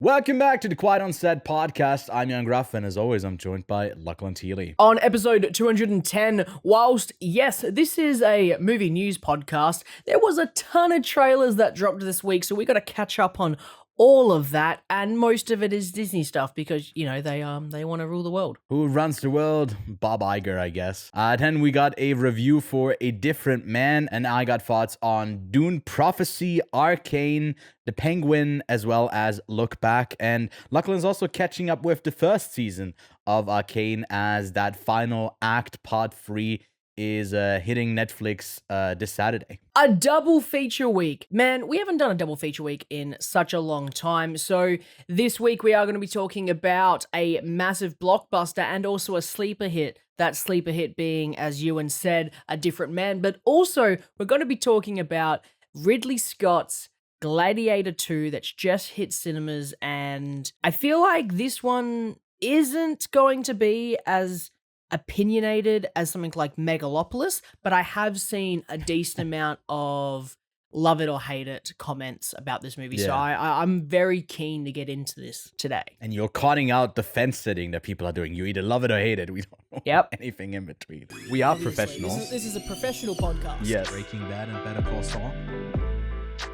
Welcome back to the Quiet on Set podcast. I'm Young Gruff, and as always, I'm joined by Lachlan Teely. On episode 210, whilst, yes, this is a movie news podcast, there was a ton of trailers that dropped this week, so we got to catch up on all of that, and most of it is Disney stuff because, you know, they want to rule the world. Who runs the world? Bob Iger, I guess. Then we got a review for A Different Man, and I got thoughts on Dune Prophecy, Arcane, The Penguin, as well as Look Back. And Lachlan's also catching up with the first season of Arcane as that final act, part 3, is hitting Netflix this Saturday. A double feature week. Man, we haven't done a double feature week in such a long time. So this week we are going to be talking about a massive blockbuster and also a sleeper hit. That sleeper hit being, as Ewan said, A Different Man. But also we're going to be talking about Ridley Scott's Gladiator II that's just hit cinemas. And I feel like this one isn't going to be as opinionated as something like Megalopolis, but I have seen a decent amount of love it or hate it comments about this movie. Yeah. So I'm very keen to get into this today. And you're calling out the fence sitting that people are doing. You either love it or hate it. We don't know anything in between. We are professionals. This is a professional podcast. Yes. Breaking Bad and Better Call Saul.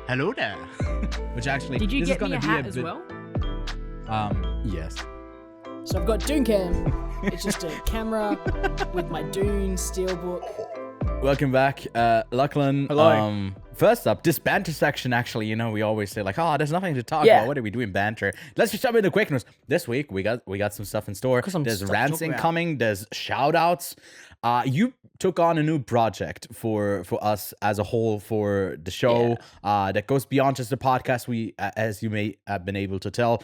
Hello there. Which actually, did you this get is gonna me a be hat a as bit, well? Yes. So I've got Dune Cam. It's just a camera with my Dune steelbook. Welcome back, Lachlan. Hello. First up, this banter section, actually, you know, we always say like, oh, there's nothing to talk about. What are we doing banter? Let's just jump into quick news. This week, we got some stuff in store. There's rants incoming. There's shout outs. You took on a new project for us as a whole for the show that goes beyond just the podcast. We, as you may have been able to tell,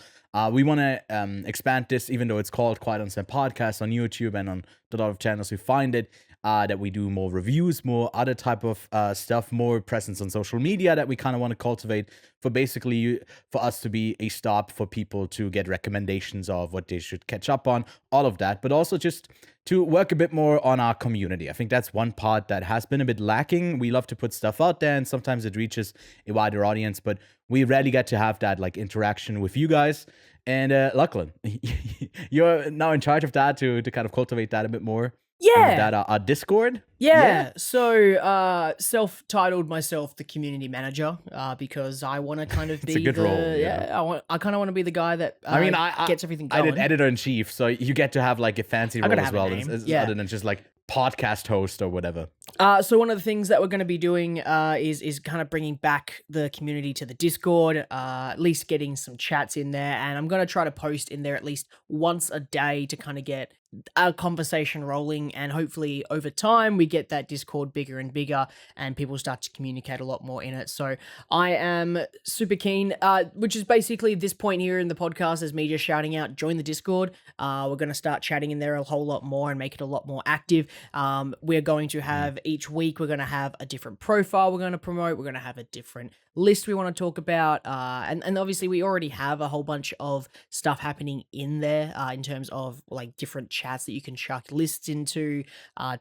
we want to expand this, even though it's called Quiet on Set Podcast on YouTube and on a lot of channels you find it, that we do more reviews, more other type of stuff, more presence on social media that we kind of want to cultivate for basically for us to be a stop for people to get recommendations of what they should catch up on, all of that, but also just to work a bit more on our community. I think that's one part that has been a bit lacking. We love to put stuff out there and sometimes it reaches a wider audience, but we rarely get to have that like interaction with you guys. And Lachlan, you're now in charge of that to kind of cultivate that a bit more. Yeah. That our Discord. Yeah. So self-titled myself the community manager because I want to kind of be a good role. I kind of want to be the guy that I gets everything going. I did editor-in-chief, so you get to have like a fancy role as well, other than just like podcast host or whatever. So one of the things that we're going to be doing is kind of bringing back the community to the Discord, at least getting some chats in there, and I'm going to try to post in there at least once a day to kind of get a conversation rolling, and hopefully over time we get that Discord bigger and bigger and people start to communicate a lot more in it. So I am super keen, which is basically this point here in the podcast is me just shouting out, join the Discord. We're going to start chatting in there a whole lot more and make it a lot more active. We're going to have each week, we're going to have a different profile we're going to promote. We're going to have a different list we want to talk about. And obviously we already have a whole bunch of stuff happening in there in terms of like different chats that you can chuck lists into,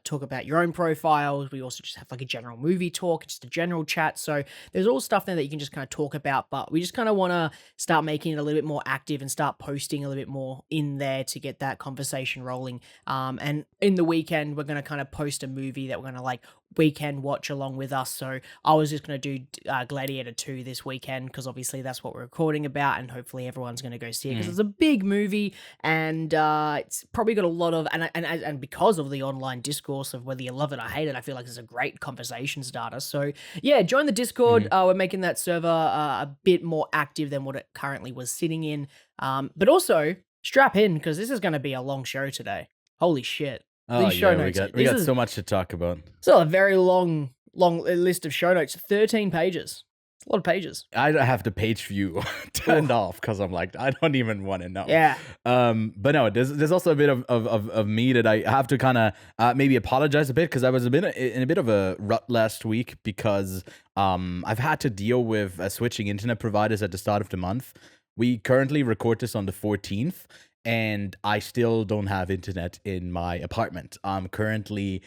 talk about your own profiles. We also just have like a general movie talk, just a general chat. So there's all stuff there that you can just kind of talk about, but we just kind of want to start making it a little bit more active and start posting a little bit more in there to get that conversation rolling. And in the weekend, we're going to kind of post a movie that we're going to like weekend watch along with us. So I was just going to do Gladiator 2 this weekend because obviously that's what we're recording about, and hopefully everyone's going to go see it because it's a big movie and it's probably got a lot of and because of the online discourse of whether you love it or hate it, I feel like it's a great conversation starter. So yeah, join the Discord. We're making that server a bit more active than what it currently was sitting in, but also strap in because this is going to be a long show today. Holy shit. These show notes. We got so much to talk about. So a very long list of show notes. 13 pages. It's a lot of pages. I have the page view turned off because I'm like, I don't even want to know. Yeah. But no, there's also a bit of me that I have to kind of maybe apologize a bit because I was in a bit of a rut last week because I've had to deal with switching internet providers at the start of the month. We currently record this on the 14th. And I still don't have internet in my apartment. I'm currently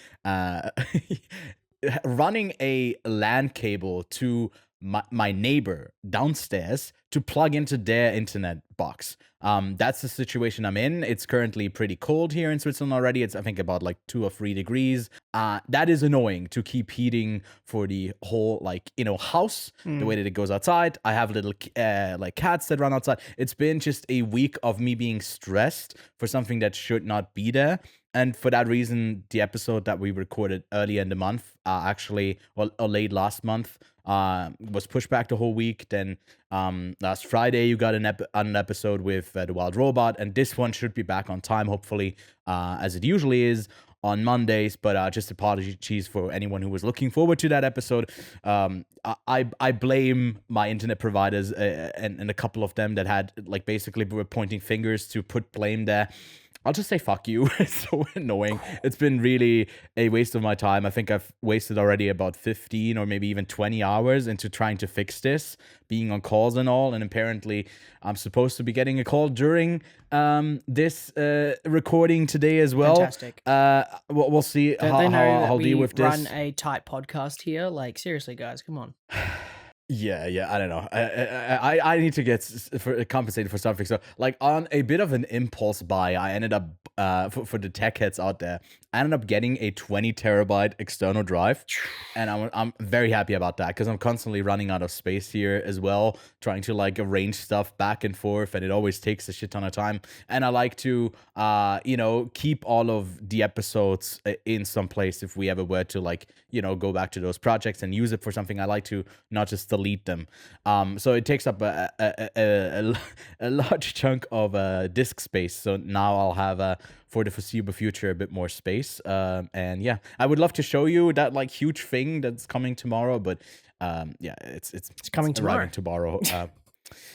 running a LAN cable to my neighbor downstairs to plug into their internet box. That's the situation I'm in. It's currently pretty cold here in Switzerland already. It's, I think, about like 2 or 3 degrees. That is annoying to keep heating for the whole, like, house, the way that it goes outside. I have little like cats that run outside. It's been just a week of me being stressed for something that should not be there. And for that reason, the episode that we recorded earlier in the month, or late last month, was pushed back the whole week. Then last Friday, you got an episode with The Wild Robot, and this one should be back on time, hopefully, as it usually is on Mondays. But just apologies for anyone who was looking forward to that episode. I blame my internet providers and a couple of them that had, like, basically were pointing fingers to put blame there. I'll just say fuck you. It's so annoying. It's been really a waste of my time. I think I've wasted already about 15 or maybe even 20 hours into trying to fix this, being on calls and all. And apparently I'm supposed to be getting a call during this recording today as well. Fantastic. We'll see how I'll deal with this. Run a tight podcast here. Like, seriously, guys, come on. Yeah, I don't know. I need to get compensated for something. So, like, on a bit of an impulse buy, I ended up, for the tech heads out there, I ended up getting a 20 terabyte external drive, and I'm very happy about that because I'm constantly running out of space here as well, trying to, like, arrange stuff back and forth, and it always takes a shit ton of time. And I like to, keep all of the episodes in some place if we ever were to, like, go back to those projects and use it for something. I like to not just delete them. So it takes up a large chunk of disk space. So now I'll have for the foreseeable future a bit more space. And yeah, I would love to show you that, like, huge thing that's coming tomorrow, but yeah, it's coming tomorrow. tomorrow.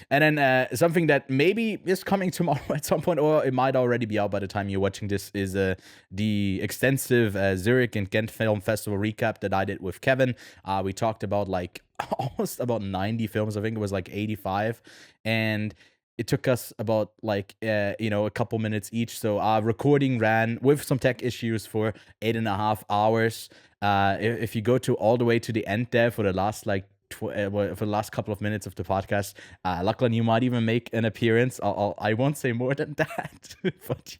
And then something that maybe is coming tomorrow at some point, or it might already be out by the time you're watching this, is the extensive Zurich and Ghent Film Festival recap that I did with Kevin. We talked about, like, almost about 90 films. I think it was like 85. And it took us about, like, a couple minutes each. So our recording ran with some tech issues for 8.5 hours. If you go all the way to the end there for the last, like, for the last couple of minutes of the podcast, Lachlan, you might even make an appearance. I won't say more than that. But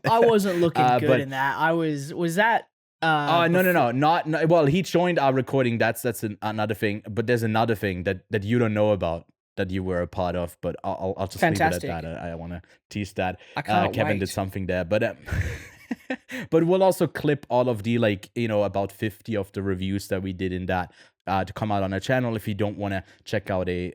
I wasn't looking good in that. Was that? No, not. Well, he joined our recording. That's another thing. But there's another thing that you don't know about, that you were a part of. But I'll just Fantastic. leave it at that. I want to tease that. I can't Kevin wait. did something there, but. But we'll also clip all of the, like, about 50 of the reviews that we did in that to come out on our channel if you don't want to check out a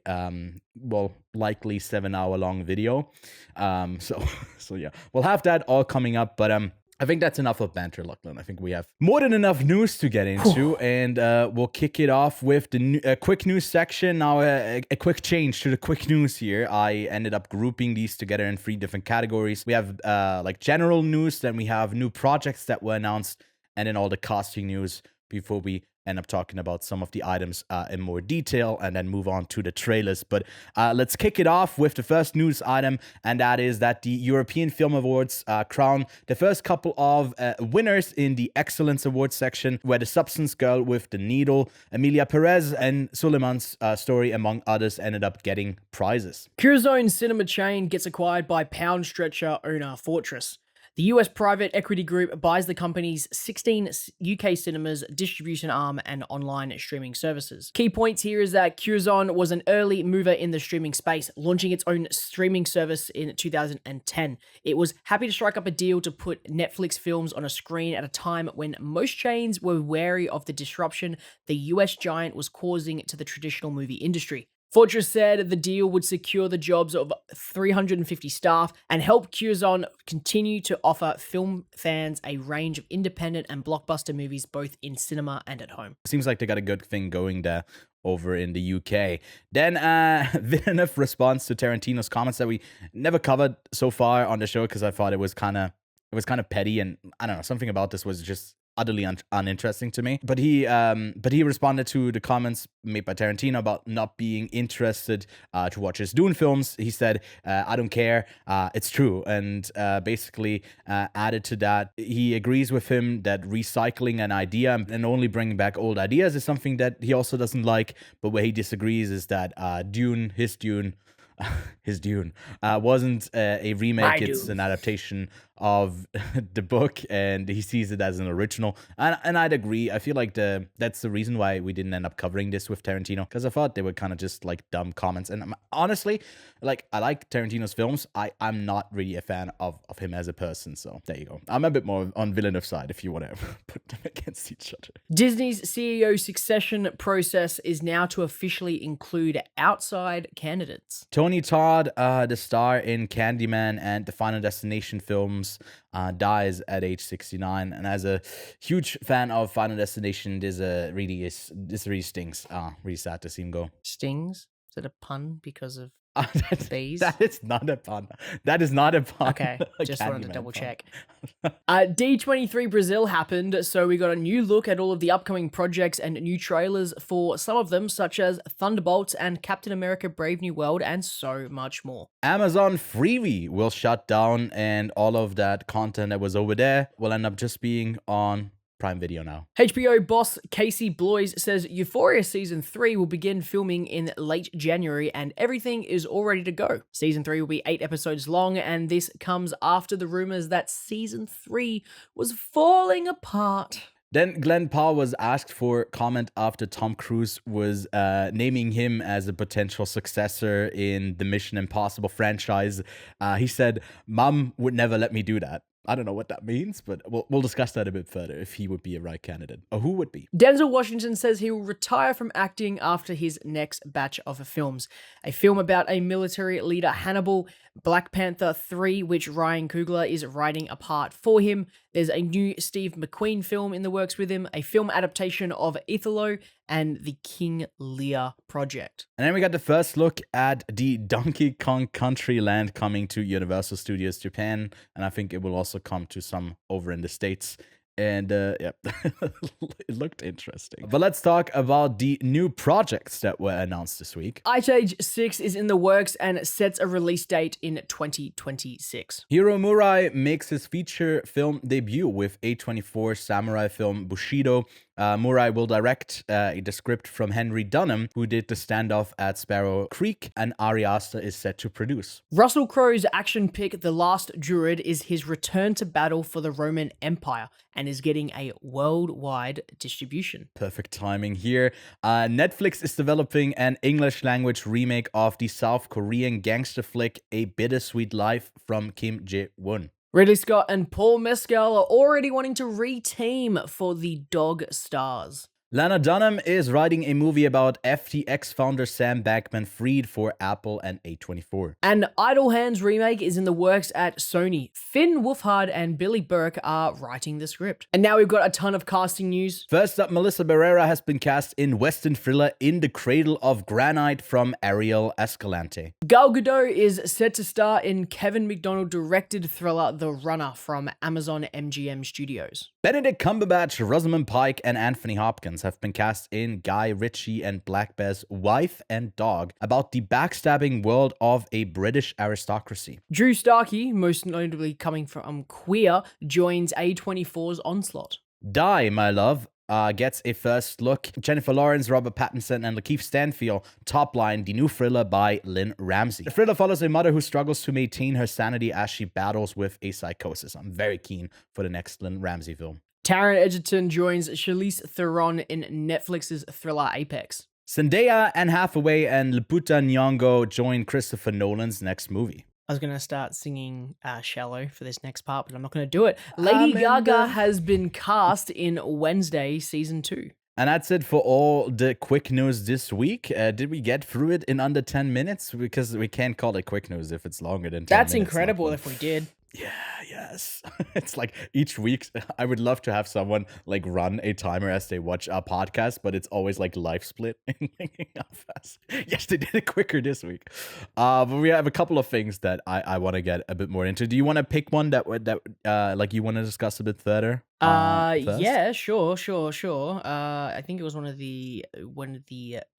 likely 7-hour long video. So yeah, we'll have that all coming up, but I think that's enough of banter, Lachlan. I think we have more than enough news to get into, and we'll kick it off with the quick news section. Now, a quick change to the quick news here. I ended up grouping these together in 3 different categories. We have like general news, then we have new projects that were announced, and then all the casting news before we end up talking about some of the items in more detail, and then move on to the trailers. But let's kick it off with the first news item, and that is that the European Film Awards crown the first couple of winners in the Excellence Awards section, where The Substance Girl with the Needle, Emilia Perez, and Suleiman's Story, among others, ended up getting prizes. Curzone cinema chain gets acquired by pound stretcher owner Fortress. The US private equity group buys the company's 16 UK cinemas, distribution arm, and online streaming services. Key points here is that Curzon was an early mover in the streaming space, launching its own streaming service in 2010. It was happy to strike up a deal to put Netflix films on a screen at a time when most chains were wary of the disruption the US giant was causing to the traditional movie industry. Fortress said the deal would secure the jobs of 350 staff and help Curzon continue to offer film fans a range of independent and blockbuster movies both in cinema and at home. Seems like they got a good thing going there over in the UK. Then Villeneuve responds to Tarantino's comments that we never covered so far on the show because I thought it was kind of petty, and I don't know, something about this was just utterly uninteresting to me. But he responded to the comments made by Tarantino about not being interested to watch his Dune films. He said, I don't care, it's true. And basically added to that, he agrees with him that recycling an idea and only bringing back old ideas is something that he also doesn't like. But where he disagrees is that his Dune wasn't a remake. It's an adaptation of the book, and he sees it as an original. And I'd agree. I feel like that's the reason why we didn't end up covering this with Tarantino, because I thought they were kind of just like dumb comments. And honestly, like, I like Tarantino's films. I'm not really a fan of him as a person. So there you go. I'm a bit more on Villeneuve's side if you want to put them against each other. Disney's CEO succession process is now to officially include outside candidates. Tony Todd, the star in Candyman and the Final Destination films, dies at age 69. And as a huge fan of Final Destination, this really stings. Really sad to see him go. Stings? Is it a pun because of bees? That is not a pun. That is not a pun. Okay, just wanted to double check. D23 Brazil happened, so we got a new look at all of the upcoming projects and new trailers for some of them, such as Thunderbolts and Captain America Brave New World, and so much more. Amazon Freevee will shut down, and all of that content that was over there will end up just being on Prime Video now. HBO boss Casey Bloys says Euphoria Season 3 will begin filming in late January and everything is all ready to go. Season 3 will be 8 episodes long, and this comes after the rumors that Season 3 was falling apart. Then Glenn Powell was asked for comment after Tom Cruise was naming him as a potential successor in the Mission Impossible franchise. He said, "Mom would never let me do that." I don't know what that means, but we'll discuss that a bit further, if he would be a right candidate, or who would be. Denzel Washington says he will retire from acting after his next batch of films. A film about a military leader, Hannibal, Black Panther 3, which Ryan Coogler is writing a part for him. There's a new Steve McQueen film in the works with him, a film adaptation of Italo, and the King Lear project. And then we got the first look at the Donkey Kong Country Land coming to Universal Studios Japan, and I think it will also come to some over in the States. And yeah, it looked interesting. But let's talk about the new projects that were announced this week. Ice Age 6 is in the works and sets a release date in 2026. Hiro Murai makes his feature film debut with A24 samurai film Bushido. Murai will direct the script from Henry Dunham, who did the standoff at Sparrow Creek, and Ari Aster is set to produce. Russell Crowe's action pick, The Last Druid, is his return to battle for the Roman Empire and is getting a worldwide distribution. Perfect timing here. Netflix is developing an English language remake of the South Korean gangster flick A Bittersweet Life from Kim Jae-woon. Ridley Scott and Paul Mescal are already wanting to re-team for the Dog Stars. Lana Dunham is writing a movie about FTX founder Sam Bankman-Fried for Apple and A24. An Idle Hands remake is in the works at Sony. Finn Wolfhard and Billy Burke are writing the script. And now we've got a ton of casting news. First up, Melissa Barrera has been cast in Western thriller In the Cradle of Granite from Ariel Escalante. Gal Gadot is set to star in Kevin McDonald-directed thriller The Runner from Amazon MGM Studios. Benedict Cumberbatch, Rosamund Pike, and Anthony Hopkins have been cast in Guy Ritchie and Black Bear's Wife and Dog about the backstabbing world of a British aristocracy. Drew Starkey, most notably coming from Queer, joins A24's Onslaught. Die, My Love gets a first look. Jennifer Lawrence, Robert Pattinson, and Lakeith Stanfield topline the new thriller by Lynn Ramsey. The thriller follows a mother who struggles to maintain her sanity as she battles with a psychosis. I'm very keen for the next Lynn Ramsey film. Taron Egerton joins Charlize Theron in Netflix's thriller Apex. Zendaya, Anne Hathaway, and Lupita Nyong'o join Christopher Nolan's next movie. I was going to start singing Shallow for this next part, but I'm not going to do it. Lady Gaga has been cast in Wednesday Season 2. And that's it for all the quick news this week. Did we get through it in under 10 minutes? Because we can't call it quick news if it's longer than 10 minutes. That's incredible if we did. Yeah, yes. It's like each week, I would love to have someone like run a timer as they watch our podcast, but it's always like live split and thinking how fast. Yes, they did it quicker this week. But we have a couple of things that I want to get a bit more into. Do you want to pick one that like you want to discuss a bit further? First? Yeah, sure. I think it was one of the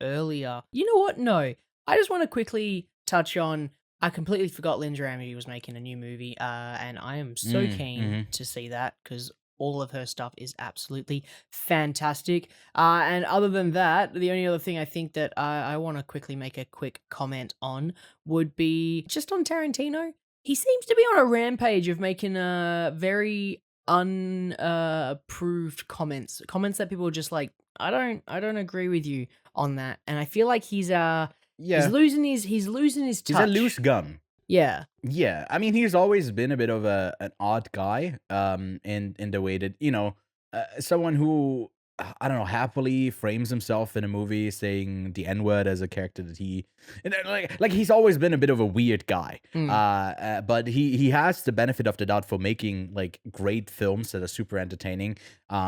earlier. You know what? No, I just want to quickly touch on. I completely forgot Lynn Ramsey was making a new movie, and I am so keen to see that because all of her stuff is absolutely fantastic. And other than that, the only other thing I think that I want to quickly make a quick comment on would be just on Tarantino. He seems to be on a rampage of making very unapproved comments that people are just like, I don't agree with you on that, and I feel like he's losing his touch. He's a loose gun. Yeah. Yeah, I mean, he's always been a bit of an odd guy, in the way that, someone who, I don't know, happily frames himself in a movie saying the N-word as a character that and then, like he's always been a bit of a weird guy. But he has the benefit of the doubt for making like great films that are super entertaining,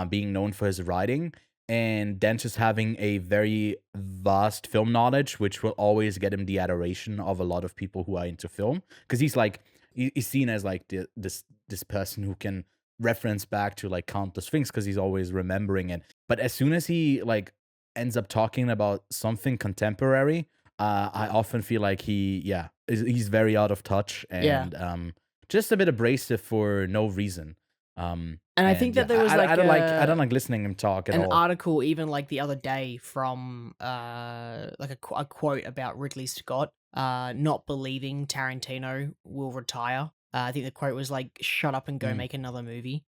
being known for his writing, and then just having a very vast film knowledge, which will always get him the adoration of a lot of people who are into film, because he's seen as like this person who can reference back to like countless things because he's always remembering it. But as soon as he like ends up talking about something contemporary, I often feel like he's very out of touch and just a bit abrasive for no reason. And I think that there was I don't like listening to him talk at all. An article even like the other day from like a quote about Ridley Scott not believing Tarantino will retire. I think the quote was like, "Shut up and go make another movie."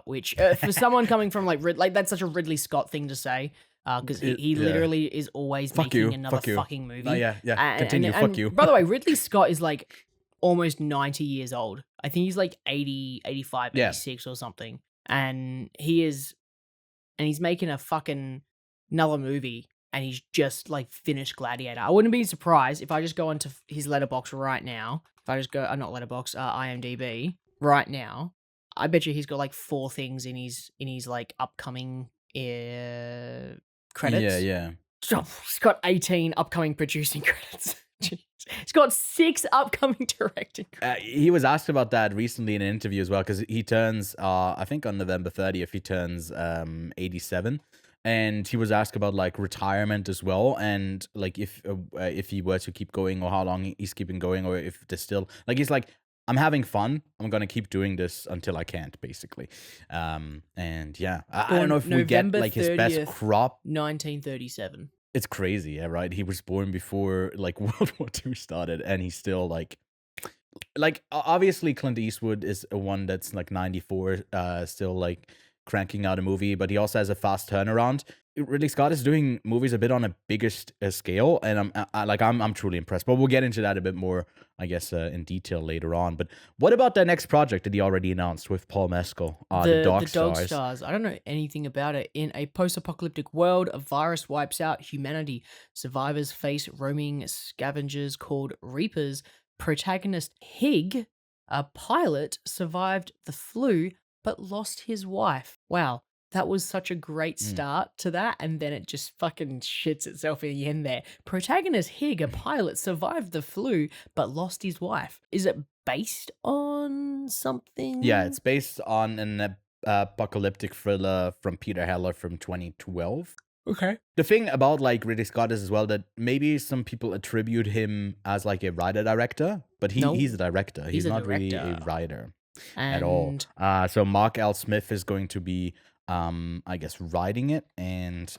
Which for someone coming from like that's such a Ridley Scott thing to say. Because he literally is always making another fucking movie. Oh, yeah. Continue. Fuck you. By the way, Ridley Scott is like almost 90 years old. I think he's like 80, 85, 86 or something. And he's making a fucking another movie, and he's just like finished Gladiator. I wouldn't be surprised if I just go onto his letterbox right now. If I just go, not letterbox, IMDb right now. I bet you he's got like 4 things in his like upcoming credits. Yeah. He's got 18 upcoming producing credits. He's got 6 upcoming directing credits. He was asked about that recently in an interview as well, because he turns, I think on November 30th, he turns 87. And he was asked about like retirement as well, and like if he were to keep going, or how long he's keeping going, or if there's still like, he's like, I'm having fun. I'm gonna keep doing this until I can't, basically. And yeah, I don't know if we get like his best crop. 1937. It's crazy, yeah, right? He was born before like World War II started, and he's still like obviously Clint Eastwood is one that's like 94, still like cranking out a movie, but he also has a fast turnaround. Ridley Scott is doing movies a bit on a bigger scale, and I'm truly impressed. But we'll get into that a bit more, I guess, in detail later on. But what about that next project that he already announced with Paul Mescal? The Dog Stars. I don't know anything about it. In a post-apocalyptic world, a virus wipes out humanity. Survivors face roaming scavengers called Reapers. Protagonist Hig, a pilot, survived the flu but lost his wife. Wow. That was such a great start to that, and then it just fucking shits itself in the end there. Protagonist Hig, a pilot, survived the flu, but lost his wife. Is it based on something? Yeah, it's based on an apocalyptic thriller from Peter Heller from 2012. Okay. The thing about like Ridley Scott is as well that maybe some people attribute him as like a writer-director, but he's a director. He's not really a writer at all. So Mark L. Smith is going to be I guess writing it, and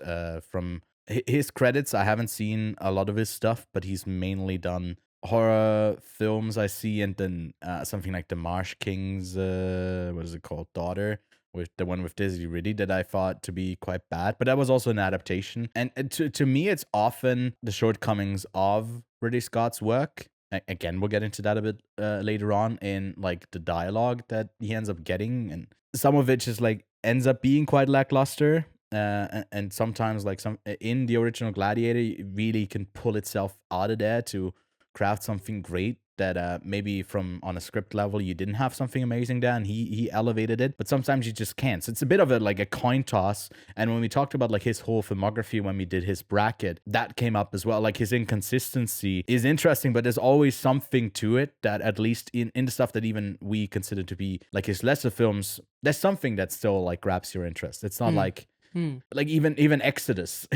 from his credits, I haven't seen a lot of his stuff, but he's mainly done horror films, I see, and then something like The Marsh King's what is it called, Daughter, with the one with Daisy Ridley, that I thought to be quite bad, but that was also an adaptation. And to me, it's often the shortcomings of Ridley Scott's work. Again, we'll get into that a bit later on, in like the dialogue that he ends up getting, and some of it just like ends up being quite lackluster, and sometimes like some in the original Gladiator, it really can pull itself out of there to craft something great. that maybe from on a script level you didn't have something amazing there, and he elevated it, but sometimes you just can't. So it's a bit of a coin toss. And when we talked about like his whole filmography, when we did his bracket, that came up as well. Like his inconsistency is interesting, but there's always something to it that, at least in the stuff that even we consider to be like his lesser films, there's something that still like grabs your interest. It's not like even Exodus,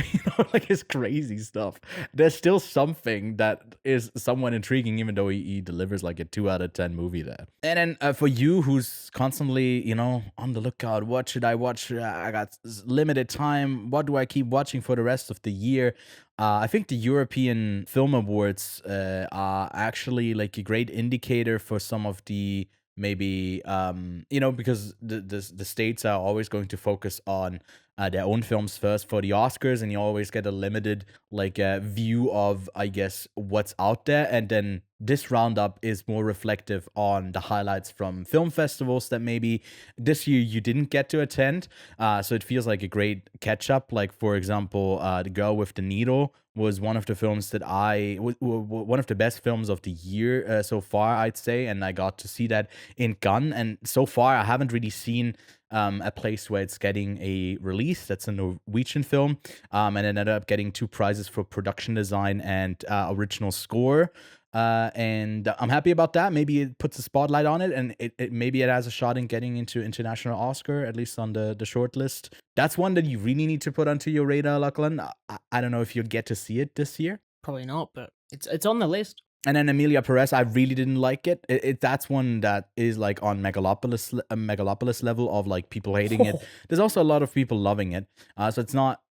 like his crazy stuff. There's still something that is somewhat intriguing, even though he delivers like a 2 out of 10 movie there. And then for you, who's constantly, on the lookout, what should I watch? I got limited time. What do I keep watching for the rest of the year? I think the European Film Awards are actually like a great indicator for some of the maybe because the states are always going to focus on their own films first for the Oscars, and you always get a limited view of, I guess, what's out there. And then this roundup is more reflective on the highlights from film festivals that maybe this year you didn't get to attend. So it feels like a great catch up. Like, for example, The Girl with the Needle was one of the films that one of the best films of the year so far, I'd say. And I got to see that in Cannes. And so far, I haven't really seen a place where it's getting a release. That's a Norwegian film, and it ended up getting 2 prizes for production design and original score. And I'm happy about that. Maybe it puts a spotlight on it, and maybe it has a shot in getting into international Oscar, at least on the short list. That's one that you really need to put onto your radar, Lachlan. I don't know if you'll get to see it this year. Probably not, but it's on the list. And then Emilia Perez, I really didn't like it. That's one that is like on Megalopolis level of like people hating it. There's also a lot of people loving it. So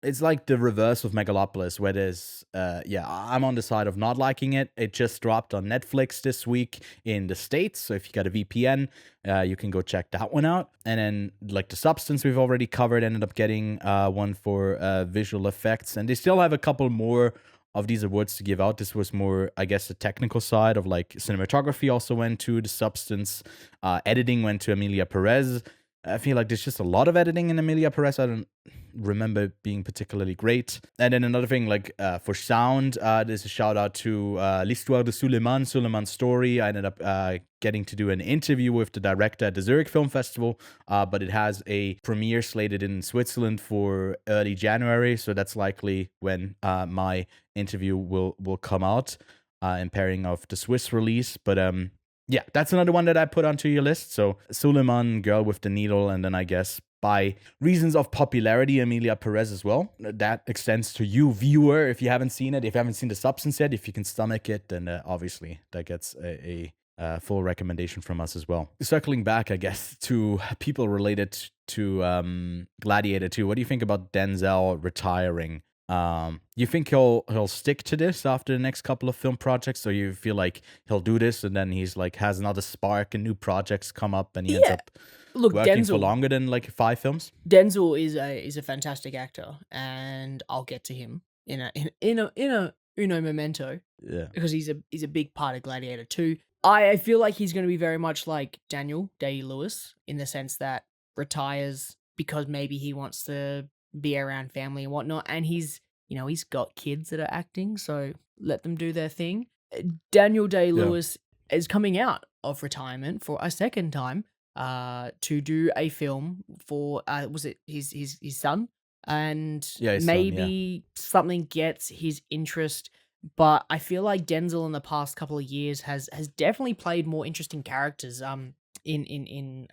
it's like the reverse of Megalopolis, where there's, I'm on the side of not liking it. It just dropped on Netflix this week in the States. So if you got a VPN, you can go check that one out. And then like The Substance we've already covered, ended up getting one for visual effects. And they still have a couple more of these awards to give out. This was more, I guess, the technical side of like cinematography also went to The Substance. Editing went to Emilia Perez. I feel like there's just a lot of editing in Emilia Perez. I don't remember it being particularly great. And then another thing, like for sound, there's a shout out to L'Histoire de Suleiman's story. I ended up getting to do an interview with the director at the Zurich Film Festival, but it has a premiere slated in Switzerland for early January. So that's likely when my interview will come out in pairing of the Swiss release. But yeah, that's another one that I put onto your list. So Suleiman, Girl with the Needle, and then I guess by reasons of popularity, Emilia Perez as well. That extends to you, viewer, if you haven't seen it. If you haven't seen The Substance yet, if you can stomach it, then obviously that gets a full recommendation from us as well. Circling back, I guess, to people related to Gladiator 2, what do you think about Denzel retiring? You think he'll stick to this after the next couple of film projects, or you feel like he'll do this and then he's like has another spark and new projects come up and he ends up working for longer than like 5 films? Denzel is a fantastic actor, and I'll get to him in a uno memento. Yeah, because he's a big part of Gladiator 2. I feel like he's going to be very much like Daniel Day-Lewis in the sense that retires because maybe he wants to be around family and whatnot, and he's got kids that are acting, so let them do their thing. Daniel Day-Lewis is coming out of retirement for a second time to do a film for was it his son, and maybe something gets his interest. But I feel like Denzel in the past couple of years has definitely played more interesting characters. In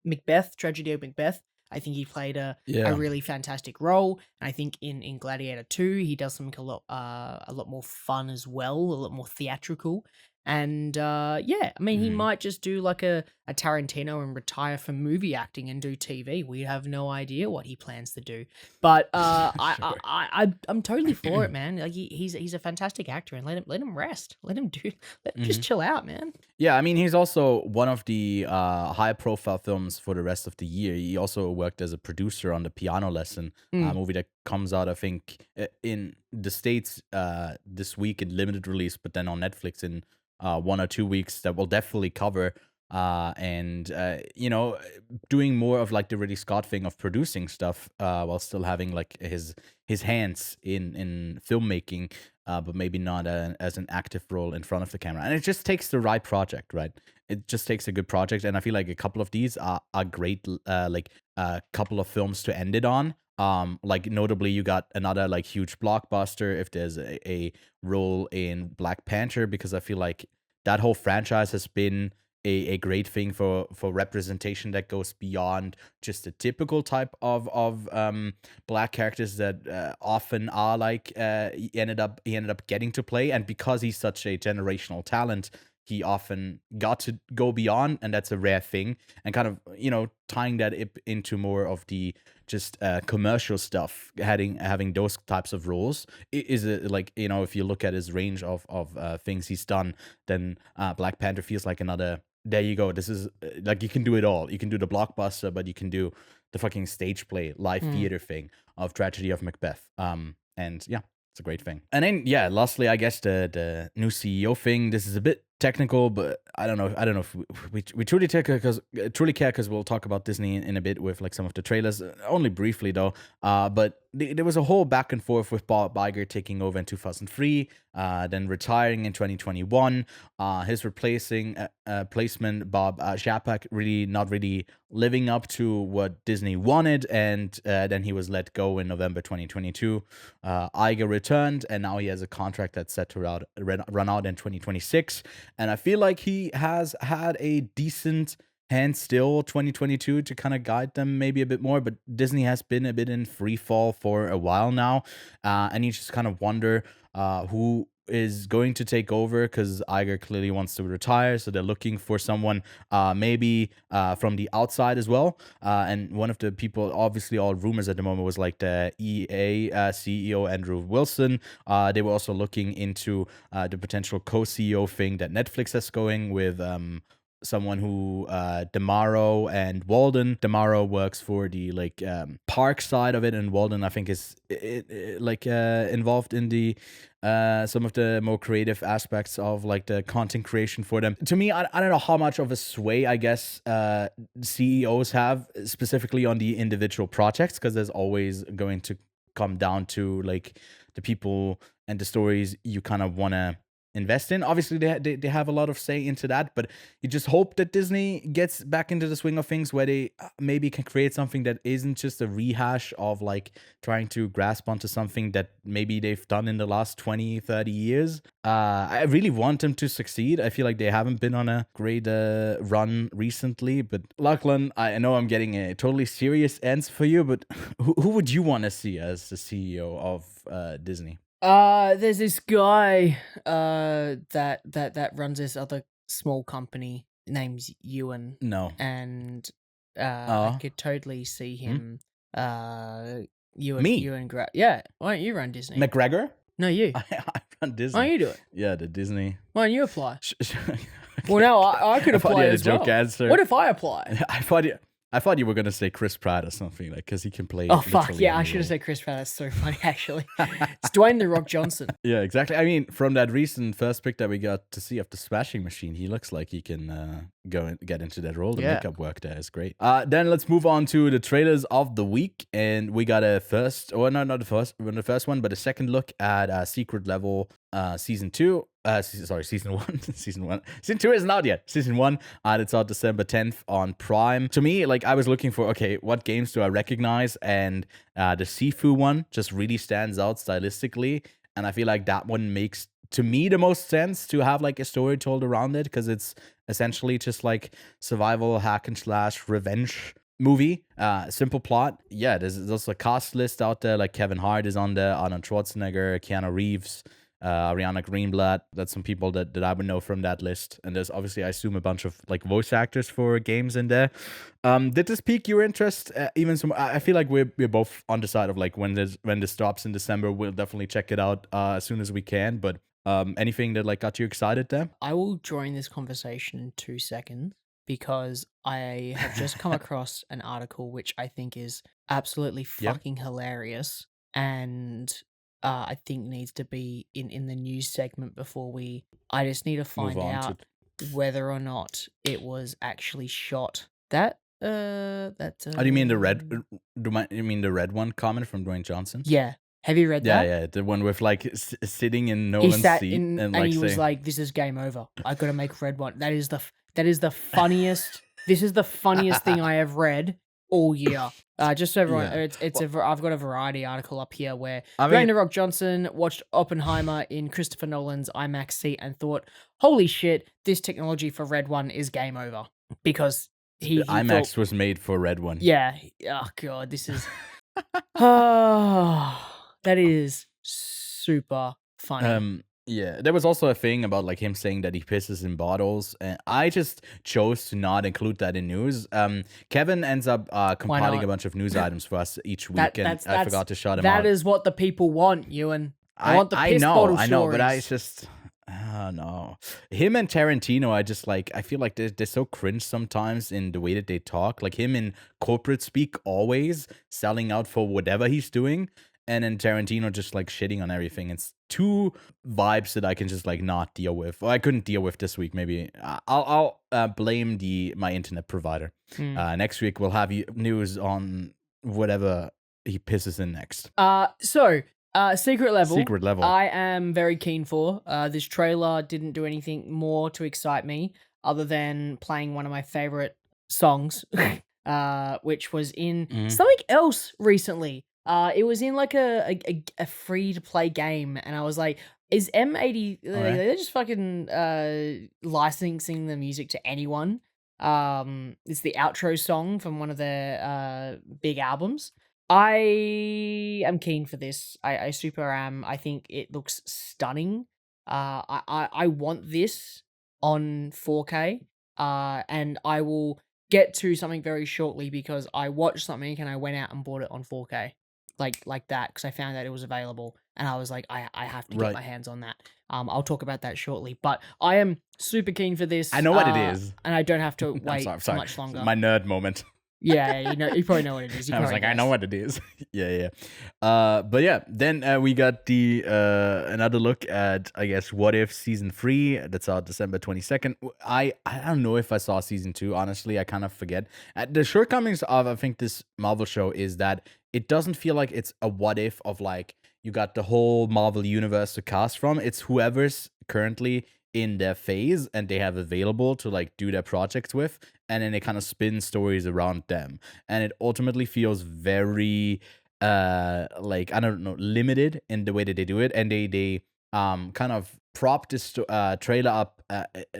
Macbeth, Tragedy of Macbeth, I think he played a really fantastic role. And I think in Gladiator 2, he does something a lot more fun as well, a lot more theatrical. And I mean, he might just do like a Tarantino and retire from movie acting and do TV. We have no idea what he plans to do. But I'm totally for it, man. Like he's a fantastic actor, and let him rest. Let him just chill out, man. Yeah, I mean, he's also one of the high-profile films for the rest of the year. He also worked as a producer on The Piano Lesson, a movie that comes out, I think, in the States this week in limited release, but then on Netflix in 1 or 2 weeks that we'll definitely cover. And doing more of like the Ridley Scott thing of producing stuff while still having like his hands in filmmaking. but maybe not as an active role in front of the camera. And it just takes the right project, right? It just takes a good project, and I feel like a couple of these are great, like a couple of films to end it on. Like notably, you got another like huge blockbuster if there's a role in Black Panther, because I feel like that whole franchise has been a great thing for representation that goes beyond just the typical type of black characters that often are like he ended up getting to play, and because he's such a generational talent, he often got to go beyond, and that's a rare thing. And kind of, you know, tying that into more of the just commercial stuff, having those types of roles is like, you know, if you look at his range of things he's done, then Black Panther feels like another. There you go. This is like, you can do it all. You can do the blockbuster, but you can do the fucking stage play, live theater thing of Tragedy of Macbeth. And yeah, it's a great thing. And then yeah, lastly, I guess the new CEO thing. This is a bit technical, but I don't know if we truly care because we'll talk about Disney in a bit with like some of the trailers, only briefly though. But there was a whole back and forth with Bob Iger taking over in 2003, then retiring in 2021. His replacement Bob Chapek really not really living up to what Disney wanted, and then he was let go in November 2022. Iger returned, and now he has a contract that's set to run out in 2026. And I feel like he has had a decent hand still 2022 to kind of guide them maybe a bit more, but Disney has been a bit in free fall for a while now, and you just kind of wonder who is going to take over, because Iger clearly wants to retire, so they're looking for someone maybe from the outside as well. And one of the people, obviously all rumors at the moment, was like the EA CEO Andrew Wilson. They were also looking into the potential co-CEO thing that Netflix has going with someone who Damaro and Walden. Damaro works for the like park side of it, and Walden I think is involved in the some of the more creative aspects of like the content creation for them. To me, I don't know how much of a sway I guess CEOs have specifically on the individual projects, because there's always going to come down to like the people and the stories you kind of want to invest in. Obviously they have a lot of say into that, but you just hope that Disney gets back into the swing of things where they maybe can create something that isn't just a rehash of like trying to grasp onto something that maybe they've done in the last 20-30 years. I really want them to succeed. I feel like they haven't been on a great run recently. But Lachlan, I know I'm getting a totally serious answer for you, but who would you want to see as the CEO of Disney? There's this guy that runs this other small company. Name's Ewan. No. And I could totally see him Ewan yeah, why don't you run Disney? McGregor? No, you. I run Disney. Why don't you do it? Yeah, the Disney. Why don't you apply? Well, now I could apply as well. Answer. What if I apply? I thought you were gonna say Chris Pratt or something, like, because he can play. Oh fuck yeah! I should have said Chris Pratt. That's so funny, actually. It's Dwayne the Rock Johnson. Yeah, exactly. I mean, from that recent first pick that we got to see of the Smashing Machine, he looks like he can go and get into that role. The makeup work there is great. Then let's move on to the trailers of the week, and we got a first, or no, not the first one, but a second look at Secret Level season 2. Season 1. Season 2 isn't out yet. Season 1, it's out December 10th on Prime. To me, like, I was looking for, okay, what games do I recognize? And the Sifu one just really stands out stylistically. And I feel like that one makes, to me, the most sense to have like a story told around it, because it's essentially just like survival, hack and slash, revenge movie. Simple plot. Yeah, there's also a cast list out there. Like Kevin Hart is on there, Arnold Schwarzenegger, Keanu Reeves, Ariana Greenblatt. That's some people that I would know from that list. And there's obviously, I assume, a bunch of like voice actors for games in there. Did this pique your interest? Even some, I feel like we're both on the side of like when this drops in December, we'll definitely check it out as soon as we can. But anything that like got you excited there? I will join this conversation in 2 seconds, because I have just come across an article which I think is absolutely fucking hilarious, and I think needs to be in the news segment before I just need to find out whether or not it was actually shot. How do you mean the red? You mean the red one comment from Dwayne Johnson? Yeah. Have you read Yeah, that? yeah, the one with like sitting in He Nolan's sat seat in and and like he was saying, like, "This is game over. I gotta make red one." That is the funniest. This is the funniest thing I have read all year. Just so everyone, yeah. I've got a Variety article up here where I Dwayne mean, "The Rock" Johnson watched Oppenheimer in Christopher Nolan's IMAX seat and thought, "Holy shit, this technology for red one is game over," because he IMAX thought, was made for red one. yeah, oh god, this is that is super funny. Yeah, there was also a thing about like him saying that he pisses in bottles, and I just chose to not include that in news. Kevin ends up compiling a not? bunch of news items for us each week, That and I forgot to shout him that out. is what the people want, Ewan. I want the piss bottle I know, but I stories. just, no. Him and Tarantino, I just like, I feel like they're so cringe sometimes in the way that they talk. Like him in corporate speak, always selling out for whatever he's doing, and then Tarantino just like shitting on everything. It's two vibes that I can just like not deal with. Or I couldn't deal with this week. Maybe I'll blame my internet provider. Next week we'll have news on whatever he pisses in next. Secret Level. Secret Level. I am very keen for. This trailer didn't do anything more to excite me other than playing one of my favorite songs, which was in something else recently. It was in like a free to play game, and I was like, is M80 they're just fucking licensing the music to anyone? It's the outro song from one of their big albums. I am keen for this. I super am. I think it looks stunning. I want this on 4K. And I will get to something very shortly because I watched something and I went out and bought it on 4K. Like that, because I found that it was available and I was like, I have to get my hands on that. I'll talk about that shortly, but I am super keen for this. I know what it is, and I don't have to wait sorry. much longer. My nerd moment. Yeah, you probably know what it is. I was like, I know what it is. yeah. But yeah, then we got the another look at, I guess, What If Season 3. That's out December 22nd. I don't know if I saw Season 2, honestly. I kind of forget. The shortcomings of, I think, this Marvel show is that it doesn't feel like it's a what if of like, you got the whole Marvel universe to cast from. It's whoever's currently in their phase and they have available to like do their projects with, and then they kind of spin stories around them, and it ultimately feels very like, I don't know, limited in the way that they do it, and they kind of prop this trailer up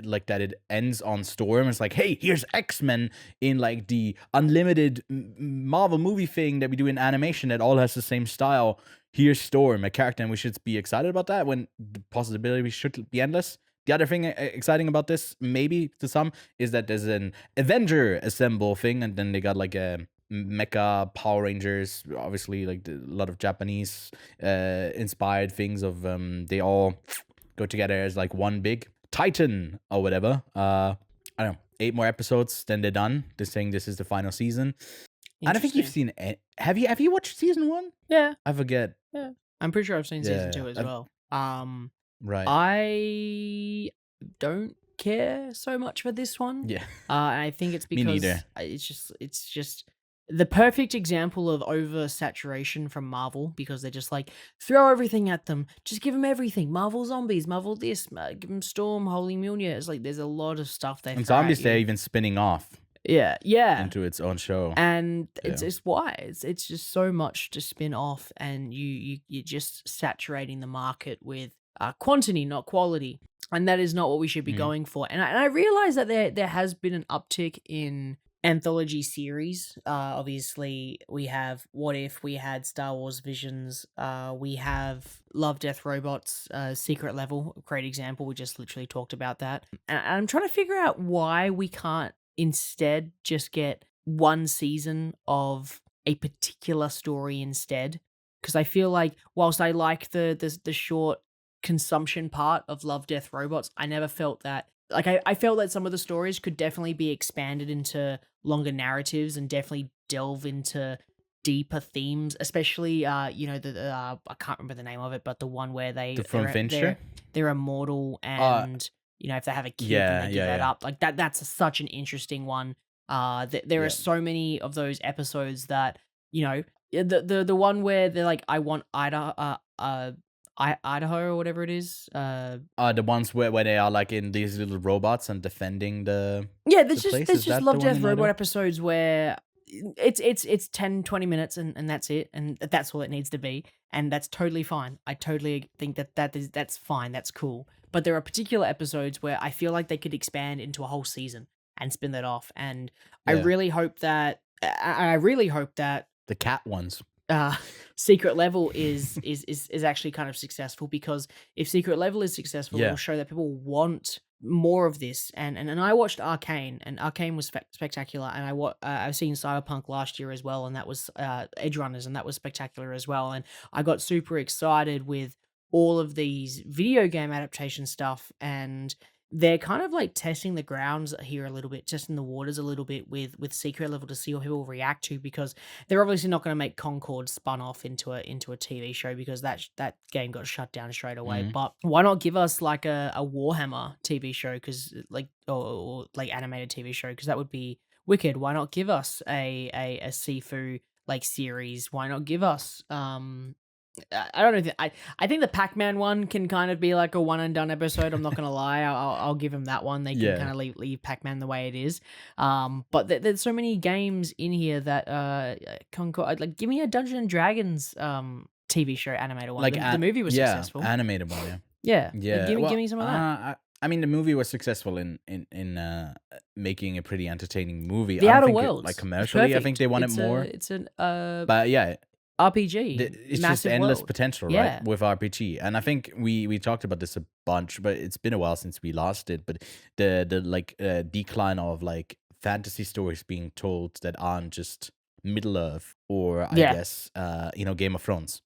like that it ends on Storm. It's like, hey, here's X-Men in like the unlimited Marvel movie thing that we do in animation that all has the same style. Here's Storm, a character, and we should be excited about that when the possibility should be endless. The other thing exciting about this, maybe to some, is that there's an Avenger Assemble thing, and then they got like a Mecha Power Rangers, obviously like a lot of Japanese inspired things of they all go together as like one big Titan or whatever. I don't know, 8 more episodes, then they're done. They're saying this is the final season. I don't think you've seen it. Have you watched season 1? Yeah. I forget. Yeah. I'm pretty sure I've seen season 2 as well. Right. I don't care so much for this one. Yeah. And I think it's Me because neither. it's just the perfect example of oversaturation from Marvel, because they're just like, throw everything at them. Just give them everything. Marvel Zombies, Marvel this, give them Storm, Holy Mjolnir. It's like there's a lot of stuff they And throw Zombies, at they're you. even spinning off Yeah. into its own show. And it's why it's just so much to spin off, and you're just saturating the market with quantity, not quality, and that is not what we should be going for. And I realize that there has been an uptick in anthology series. Obviously, we have What If, we had Star Wars Visions, we have Love, Death, Robots, Secret Level, a great example. We just literally talked about that, and I'm trying to figure out why we can't instead just get one season of a particular story instead, because I feel like whilst I like the short consumption part of Love, Death, Robots, I never felt that, like, I felt that some of the stories could definitely be expanded into longer narratives and definitely delve into deeper themes, especially the I can't remember the name of it, but the one where they're immortal, and if they have a kid, then they give that up. Like that's such an interesting one. There are so many of those episodes that, Yeah, the one where they're like, I want Idaho or whatever it is. The ones where they are like in these little robots and defending the Yeah, the place. there's Is just that Love the one Death in Robot Idaho? episodes where it's 10, 20 minutes and that's it, and that's all it needs to be, and that's totally fine. I totally think that's fine, that's cool. But there are particular episodes where I feel like they could expand into a whole season and spin that off, and I Yeah. really hope that The cat ones. Secret Level is actually kind of successful, because if Secret Level is successful, Yeah. it'll show that people want more of this. And I watched Arcane, and Arcane was spectacular. And I've seen Cyberpunk last year as well, and that was Edge Runners, and that was spectacular as well. And I got super excited with all of these video game adaptation stuff, and they're kind of like testing the grounds here a little bit, testing the waters a little bit with Secret Level to see what people react to, because they're obviously not going to make Concord spun off into a TV show, because that game got shut down straight away. Mhm. But why not give us like a Warhammer TV show, because like or like animated TV show, because that would be wicked. Why not give us a Sifu like series? Why not give us I don't know. I think the Pac-Man one can kind of be like a one and done episode. I'm not gonna lie. I'll give them that one. They can Yeah. kind of leave Pac-Man the way it is. But there's so many games in here that like give me a Dungeons and Dragons TV show animated one. Like The movie was successful. animated one. Yeah. Yeah. Yeah. Like, give well, me some of that. I mean, the movie was successful in making a pretty entertaining movie. The I don't Outer think Worlds. like commercially, I think they wanted more. It's an But yeah, RPG. it's just massive endless world. potential, Yeah. right? With RPG, and I think we talked about this a bunch, but it's been a while since we last did. But the like decline of like fantasy stories being told that aren't just Middle Earth or I Yeah. guess Game of Thrones,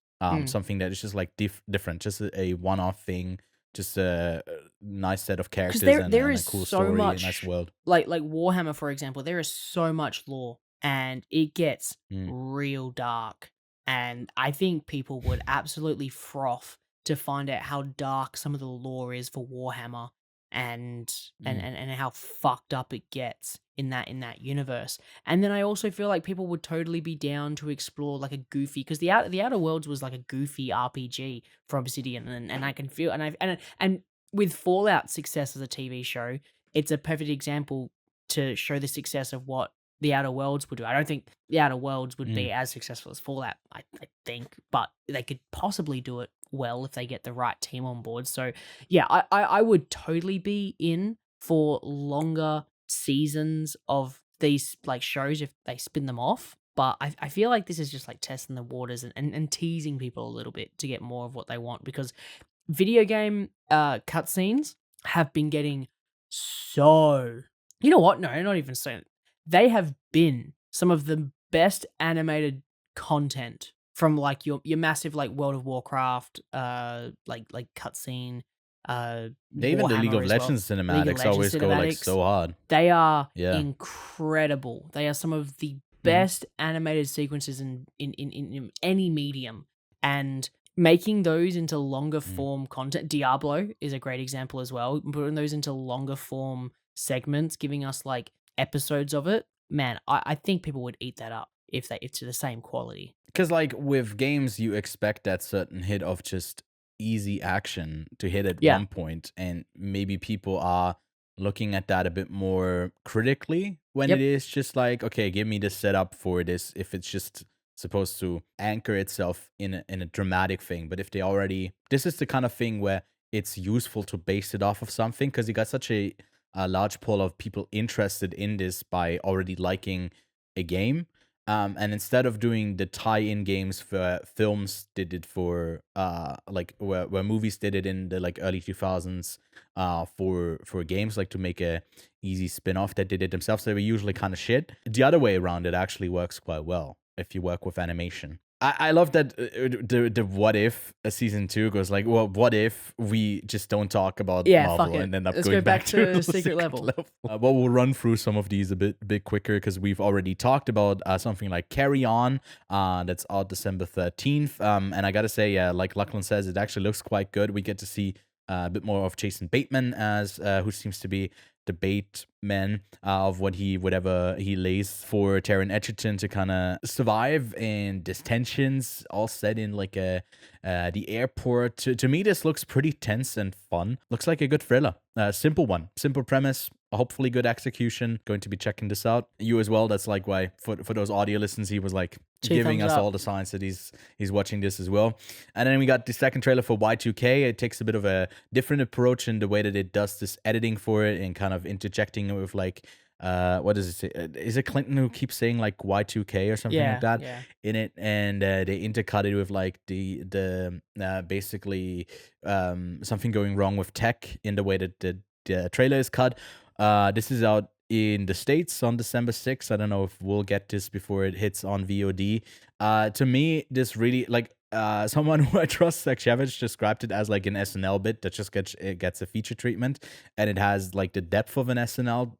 something that is just like different, just a one-off thing, just a nice set of characters and there a is cool so story, much- a nice world. like Warhammer, for example, there is so much lore, and it gets real dark. And I think people would absolutely froth to find out how dark some of the lore is for Warhammer, and how fucked up it gets in that universe. And then I also feel like people would totally be down to explore like a goofy, because the Outer Worlds was like a goofy RPG for Obsidian, and I can feel and with Fallout's success as a TV show, it's a perfect example to show the success of what the Outer Worlds would do. I don't think the Outer Worlds would be as successful as Fallout, I think, but they could possibly do it well if they get the right team on board. So yeah, I would totally be in for longer seasons of these like shows if they spin them off. But I feel like this is just like testing the waters and teasing people a little bit to get more of what they want, because video game cutscenes have been getting so... You know what? No, not even so. They have been some of the best animated content from like your massive like World of Warcraft like cutscene Even the League Warhammer of as well. Legends League of cinematics always Legends go like cinematics. so hard. They are Yeah. incredible. They are some of the best animated sequences in any medium, and making those into longer form content. Diablo is a great example as well. Putting those into longer form segments, giving us like episodes of it. Man, I think people would eat that up if it's the same quality. Because like with games, you expect that certain hit of just easy action to hit at Yeah. one point, and maybe people are looking at that a bit more critically when Yep. it is just like, okay, give me the setup for this. If it's just supposed to anchor itself in a dramatic thing, but if they already, this is the kind of thing where it's useful to base it off of something, because you got such a large pool of people interested in this by already liking a game. And instead of doing the tie-in games for films did it for like where movies did it in the like early 2000s for games, like to make a easy spin-off that did it themselves, they were usually kind of shit. The other way around, it actually works quite well if you work with animation. I love that the what if season 2 goes like, well, what if we just don't talk about Marvel fuck it. and end up Let's going go back to the Secret Level. Well, we'll run through some of these a bit quicker, because we've already talked about something like Carry On, that's out December 13th. And I gotta say, like Lachlan says, it actually looks quite good. We get to see a bit more of Jason Bateman as who seems to be debate man of whatever he lays for Taron Egerton to kind of survive, and these tensions all set in like the airport. To me, this looks pretty tense and fun. Looks like a good thriller. Simple one, simple premise. Hopefully good execution. Going to be checking this out. You as well. That's like why for those audio listens, he was like giving us all the signs that he's watching this as well. And then we got the second trailer for Y2K. It takes a bit of a different approach in the way that it does this editing for it, and kind of interjecting with like what does it say? Is it Clinton who keeps saying like Y2K or something like that in it? And they intercut it with like the basically something going wrong with tech in the way that the trailer is cut. This is out in the States on December 6th. I don't know if we'll get this before it hits on VOD. To me, this really, like, someone who I trust, Sakshevich, described it as like an SNL bit that just gets a feature treatment, and it has like the depth of an SNL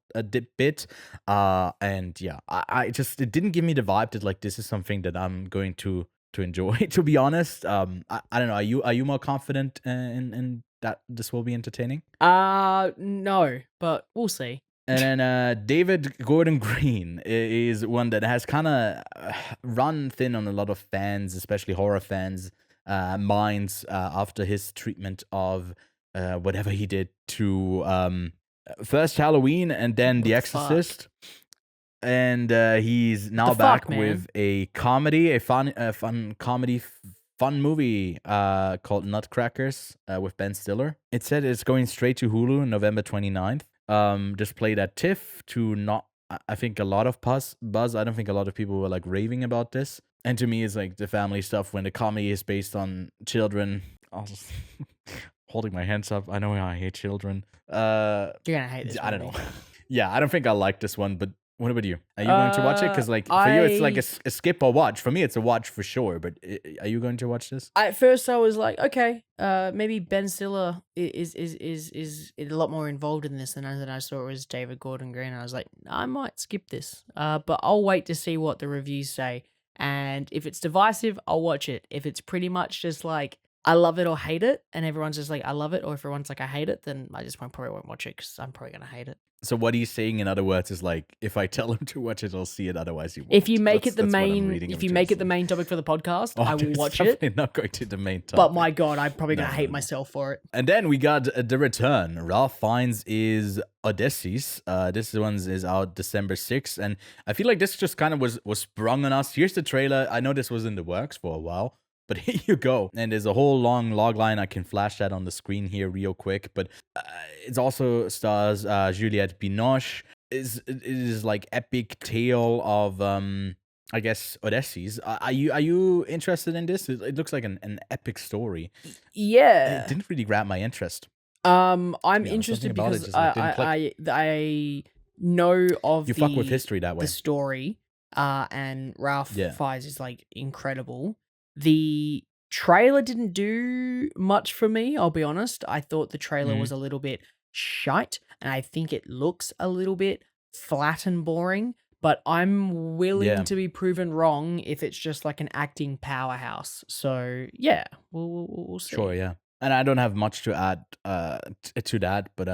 bit. And yeah, I just, it didn't give me the vibe that like this is something that I'm going to enjoy, to be honest. I don't know. Are you more confident in that this will be entertaining? No, but we'll see. And then David Gordon Green is one that has kind of run thin on a lot of fans, especially horror fans' minds after his treatment of whatever he did to first Halloween and then The Exorcist. And he's now back with a comedy, a fun comedy, fun movie called Nutcrackers with Ben Stiller. It said it's going straight to Hulu on November 29th. Just played at TIFF to not, I think, a lot of buzz. I don't think a lot of people were like raving about this. And to me, it's like the family stuff when the comedy is based on children. I'll just holding my hands up. I know I hate children. You're gonna hate this. I don't know. Yeah, I don't think I like this one, but what about you? Are you going to watch it? Because like for you, it's like a skip or watch. For me, it's a watch for sure. But are you going to watch this? At first, I was like, okay, maybe Ben Stiller is a lot more involved in this than I saw it was David Gordon Green. I was like, I might skip this. But I'll wait to see what the reviews say. And if it's divisive, I'll watch it. If it's pretty much just like I love it or hate it, and everyone's just like I love it, or if everyone's like I hate it, then I just probably won't watch it because I'm probably gonna hate it. So what he's saying, in other words, is like if I tell him to watch it, he'll see it. Otherwise, he won't. If you make it the main topic for the podcast, I will watch it. Not going to the main topic. But my God, I'm probably gonna hate myself for it. And then we got The Return. Ralph Fiennes is Odysseus. This one is out December 6th, and I feel like this just kind of was sprung on us. Here's the trailer. I know this was in the works for a while, but here you go. And there's a whole long log line. I can flash that on the screen here real quick. But it also stars Juliette Binoche. It is like epic tale of I guess Odysseus. Are you interested in this? It looks like an epic story. Yeah. It didn't really grab my interest. I'm interested because I know of you fuck with history that way. The story. And Ralph Fiennes is like incredible. The trailer didn't do much for me, I'll be honest. I thought the trailer was a little bit shite, and I think it looks a little bit flat and boring, but I'm willing to be proven wrong if it's just like an acting powerhouse. So, yeah, we'll see. Sure, yeah. And I don't have much to add to that, but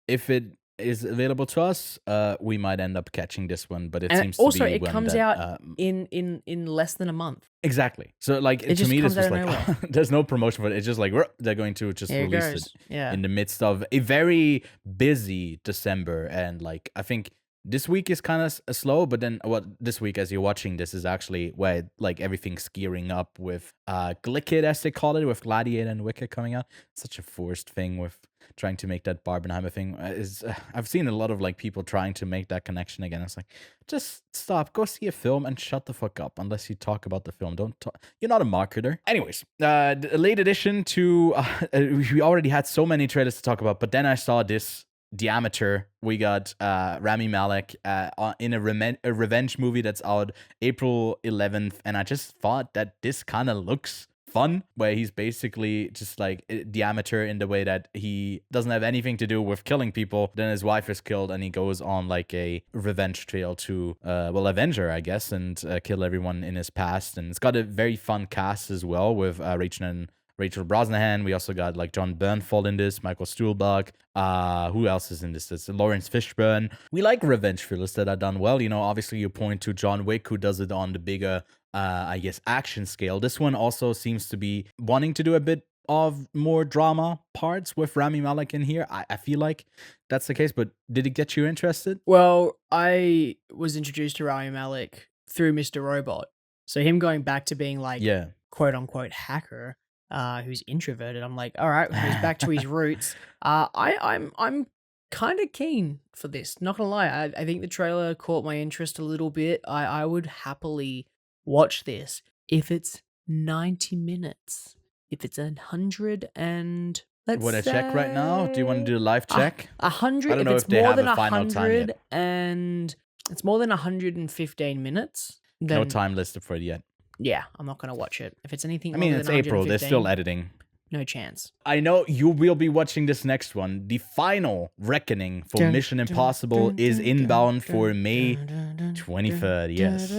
if it is available to us, we might end up catching this one, but seems also to be it comes out in less than a month. Exactly. So like to me this was like there's no promotion for it. It's just like they're going to just release it in the midst of a very busy December, and like I think this week is kind of slow, but then this week as you're watching this is actually where like everything's gearing up with Glickit, as they call it, with Gladiator and Wicked coming out. Such a forced thing with trying to make that Barbenheimer thing. I've seen a lot of like people trying to make that connection again. It's like, just stop, go see a film and shut the fuck up unless you talk about the film. Don't talk. You're not a marketer. Anyways, the late addition to we already had so many trailers to talk about, but then I saw this Diameter. We got Rami Malek in a revenge movie that's out April 11th, and I just thought that this kind of looks fun, where he's basically just like Diameter in the way that he doesn't have anything to do with killing people. Then his wife is killed, and he goes on like a revenge trail to avenge her, I guess, and kill everyone in his past. And it's got a very fun cast as well with Rachel Rachel Brosnahan. We also got like John Bernthal in this, Michael Stuhlbarg. Who else is in this? It's Lawrence Fishburne. We like revenge thrillers that are done well. You know, obviously you point to John Wick, who does it on the bigger, I guess, action scale. This one also seems to be wanting to do a bit of more drama parts with Rami Malek in here. I feel like that's the case, but did it get you interested? Well, I was introduced to Rami Malek through Mr. Robot. So him going back to being like, quote unquote, hacker, who's introverted. I'm like, all right, he's back to his roots. I'm kind of keen for this. Not gonna lie, I think the trailer caught my interest a little bit. I would happily watch this if it's 90 minutes. If it's 100 and let's Want to check right now? Do you want to do a live check? 100. I don't if know it's if they more have than a final time 100 yet. and it's more than 115 minutes, then No time listed for it yet. yeah, I'm not gonna watch it. If it's anything, I mean, longer it's than April. They're still 115, editing. no chance. I know you will be watching this next one. The final reckoning for Mission Impossible is inbound for May 23rd. Yes.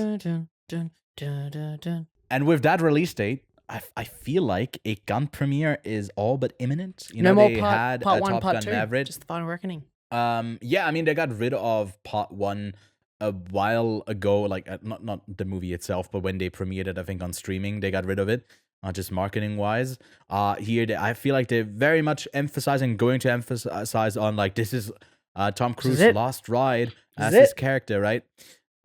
And with that release date, I feel like a gun premiere is all but imminent. You know, no more they part, had part a one, Top part Gun two. Maverick. Just the final reckoning. Yeah, I mean, they got rid of part one a while ago, like not the movie itself, but when they premiered it, I think on streaming, they got rid of it, just marketing wise. Here, I feel like they're very much going to emphasize on like this is Tom Cruise's last ride as his character, right?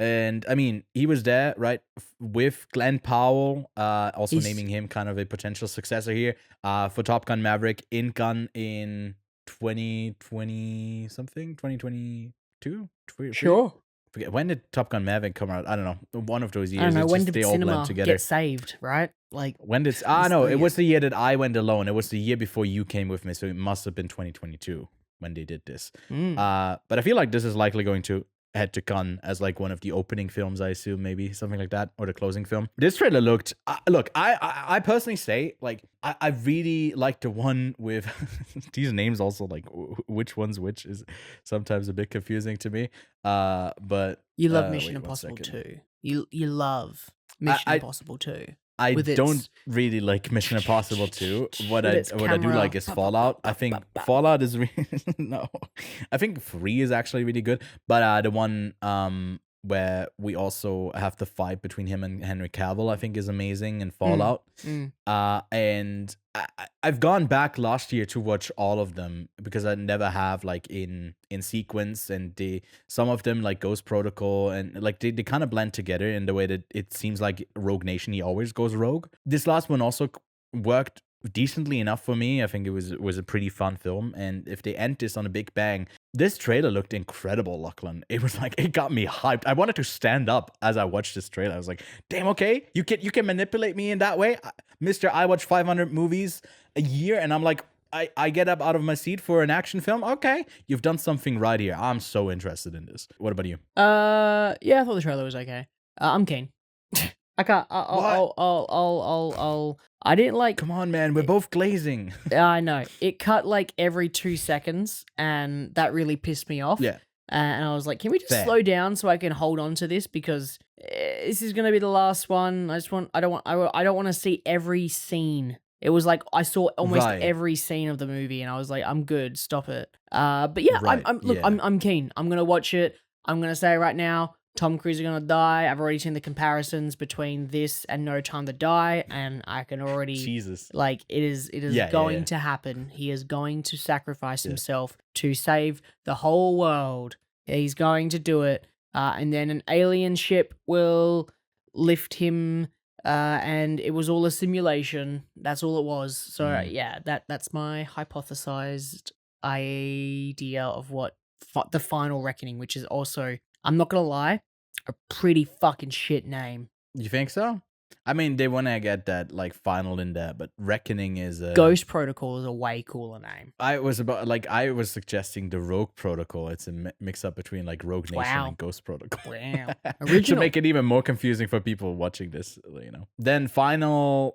And I mean, he was there, right, with Glenn Powell, also naming him kind of a potential successor here for Top Gun Maverick in 2020 something, 2022. Sure. Forget when did Top Gun Maverick come out? I don't know. One of those years. I don't know. It's When just did they all blend cinema together. get saved? Right? Like When did? No, it was the year that I went alone. It was the year before you came with me, so it must have been 2022 when they did this. But I feel like this is likely going to head to Cannes as like one of the opening films, I assume, maybe something like that, or the closing film. This trailer looked. Look, I personally say like I really like the one with these names. Also, like which one's which is sometimes a bit confusing to me. But you love Mission Impossible 2. You love Mission Impossible 2. I don't really like Mission Impossible 2. What I do like is Fallout. I think Fallout is really no. I think 3 is actually really good, but the one where we also have the fight between him and Henry Cavill, I think is amazing in Fallout. And I've gone back last year to watch all of them because I never have like in sequence, and some of them like Ghost Protocol and like they kind of blend together in the way that it seems like Rogue Nation, he always goes rogue. This last one also worked decently enough for me. I think it was a pretty fun film, and if they end this on a big bang, this trailer looked incredible, Lachlan. It was like, it got me hyped. I wanted to stand up as I watched this trailer. I was like, damn, okay, you can manipulate me in that way, Mr. I watch 500 movies a year, and I'm like, I get up out of my seat for an action film. Okay, you've done something right here. I'm so interested in this. What about you? Yeah, I thought the trailer was okay. I'm keen. I can't. I didn't like. Come on, man. We're both glazing. I know. It cut like every 2 seconds, and that really pissed me off. Yeah. And I was like, can we just slow down so I can hold on to this, because this is gonna be the last one. I don't want to see every scene. It was like I saw almost every scene of the movie, and I was like, I'm good. Stop it. But yeah, I'm keen. I'm gonna watch it. I'm gonna say right now, Tom Cruise is gonna die. I've already seen the comparisons between this and No Time to Die, and I can already like it is going to happen. He is going to sacrifice himself to save the whole world. He's going to do it, and then an alien ship will lift him, and it was all a simulation. That's all it was. So yeah, that's my hypothesized idea of what the final reckoning, which is also, I'm not gonna lie, a pretty fucking shit name. You think so? I mean, they want to get that like final in there, but Reckoning is Ghost Protocol is a way cooler name. I was suggesting the Rogue Protocol. It's a mix up between like Rogue Nation and Ghost Protocol. Wow. To make it even more confusing for people watching this, you know. Then the final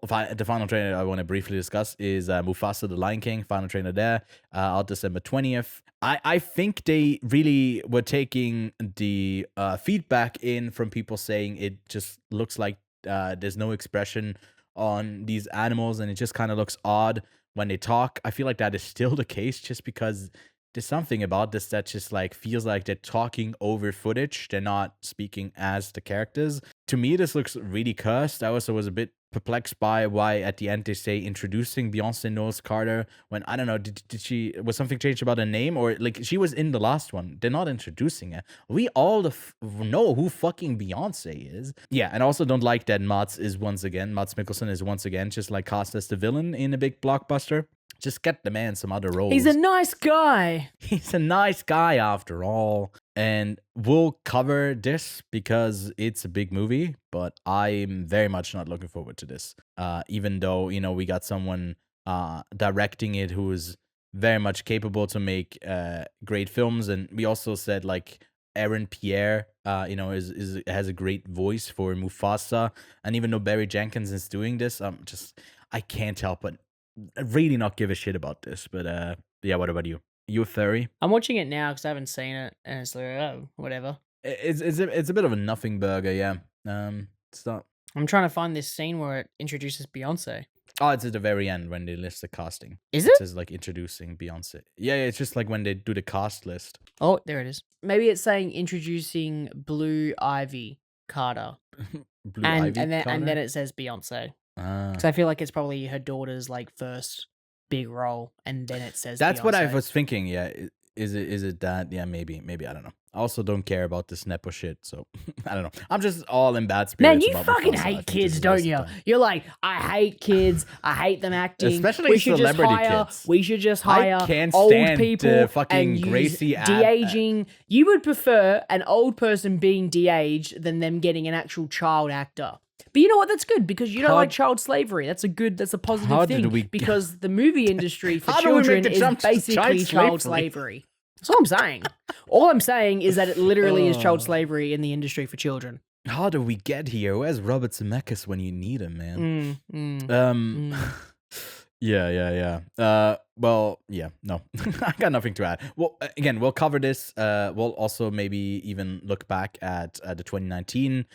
trailer I want to briefly discuss is Mufasa the Lion King. Final trailer there, out December 20th. I think they really were taking the feedback in from people saying it just looks like there's no expression on these animals, and it just kind of looks odd when they talk. I feel like that is still the case, just because there's something about this that just like feels like they're talking over footage. They're not speaking as the characters. To me, this looks really cursed. I also was a bit perplexed by why at the end they say introducing Beyonce Knowles Carter, when I don't know, was something changed about her name, or like she was in the last one? They're not introducing her. We all know who fucking Beyonce is. Yeah, and I also don't like that Mads Mikkelsen is once again just like cast as the villain in a big blockbuster. Just get the man some other roles. He's a nice guy. He's a nice guy after all. And we'll cover this because it's a big movie, but I'm very much not looking forward to this. Even though, we got someone directing it who is very much capable to make great films. And we also said like Aaron Pierre, has a great voice for Mufasa. And even though Barry Jenkins is doing this, I can't help but really not give a shit about this. But yeah, what about you? You a furry? I'm watching it now because I haven't seen it, and it's like, oh, whatever. It's a bit of a nothing burger, yeah. It's not. I'm trying to find this scene where it introduces Beyonce. Oh, it's at the very end when they list the casting. Is it? It says like introducing Beyonce. Yeah, it's just like when they do the cast list. Oh, there it is. Maybe it's saying introducing Blue Ivy Carter. And then it says Beyonce. Because I feel like it's probably her daughter's like first big role, and then it says that's Beyonce. what I was thinking. Yeah, is it that? Yeah, maybe I don't know. I also don't care about this Nepo shit, so I don't know. I'm just all in bad spirits. Man, you fucking hate kids, don't you? You're like, I hate kids. I hate them acting. Especially celebrity kids. We should just hire I can't old stand people fucking and Gracie de-aging. You would prefer an old person being de-aged than them getting an actual child actor. But you know what? That's good because you don't like child slavery. That's a positive thing because the movie industry for children is basically child slavery. That's all I'm saying. All I'm saying is that it literally is child slavery in the industry for children. How do we get here? Where's Robert Zemeckis when you need him, man? Yeah. Well, yeah, no, I got nothing to add. Well, again, we'll cover this. We'll also maybe even look back at the 2019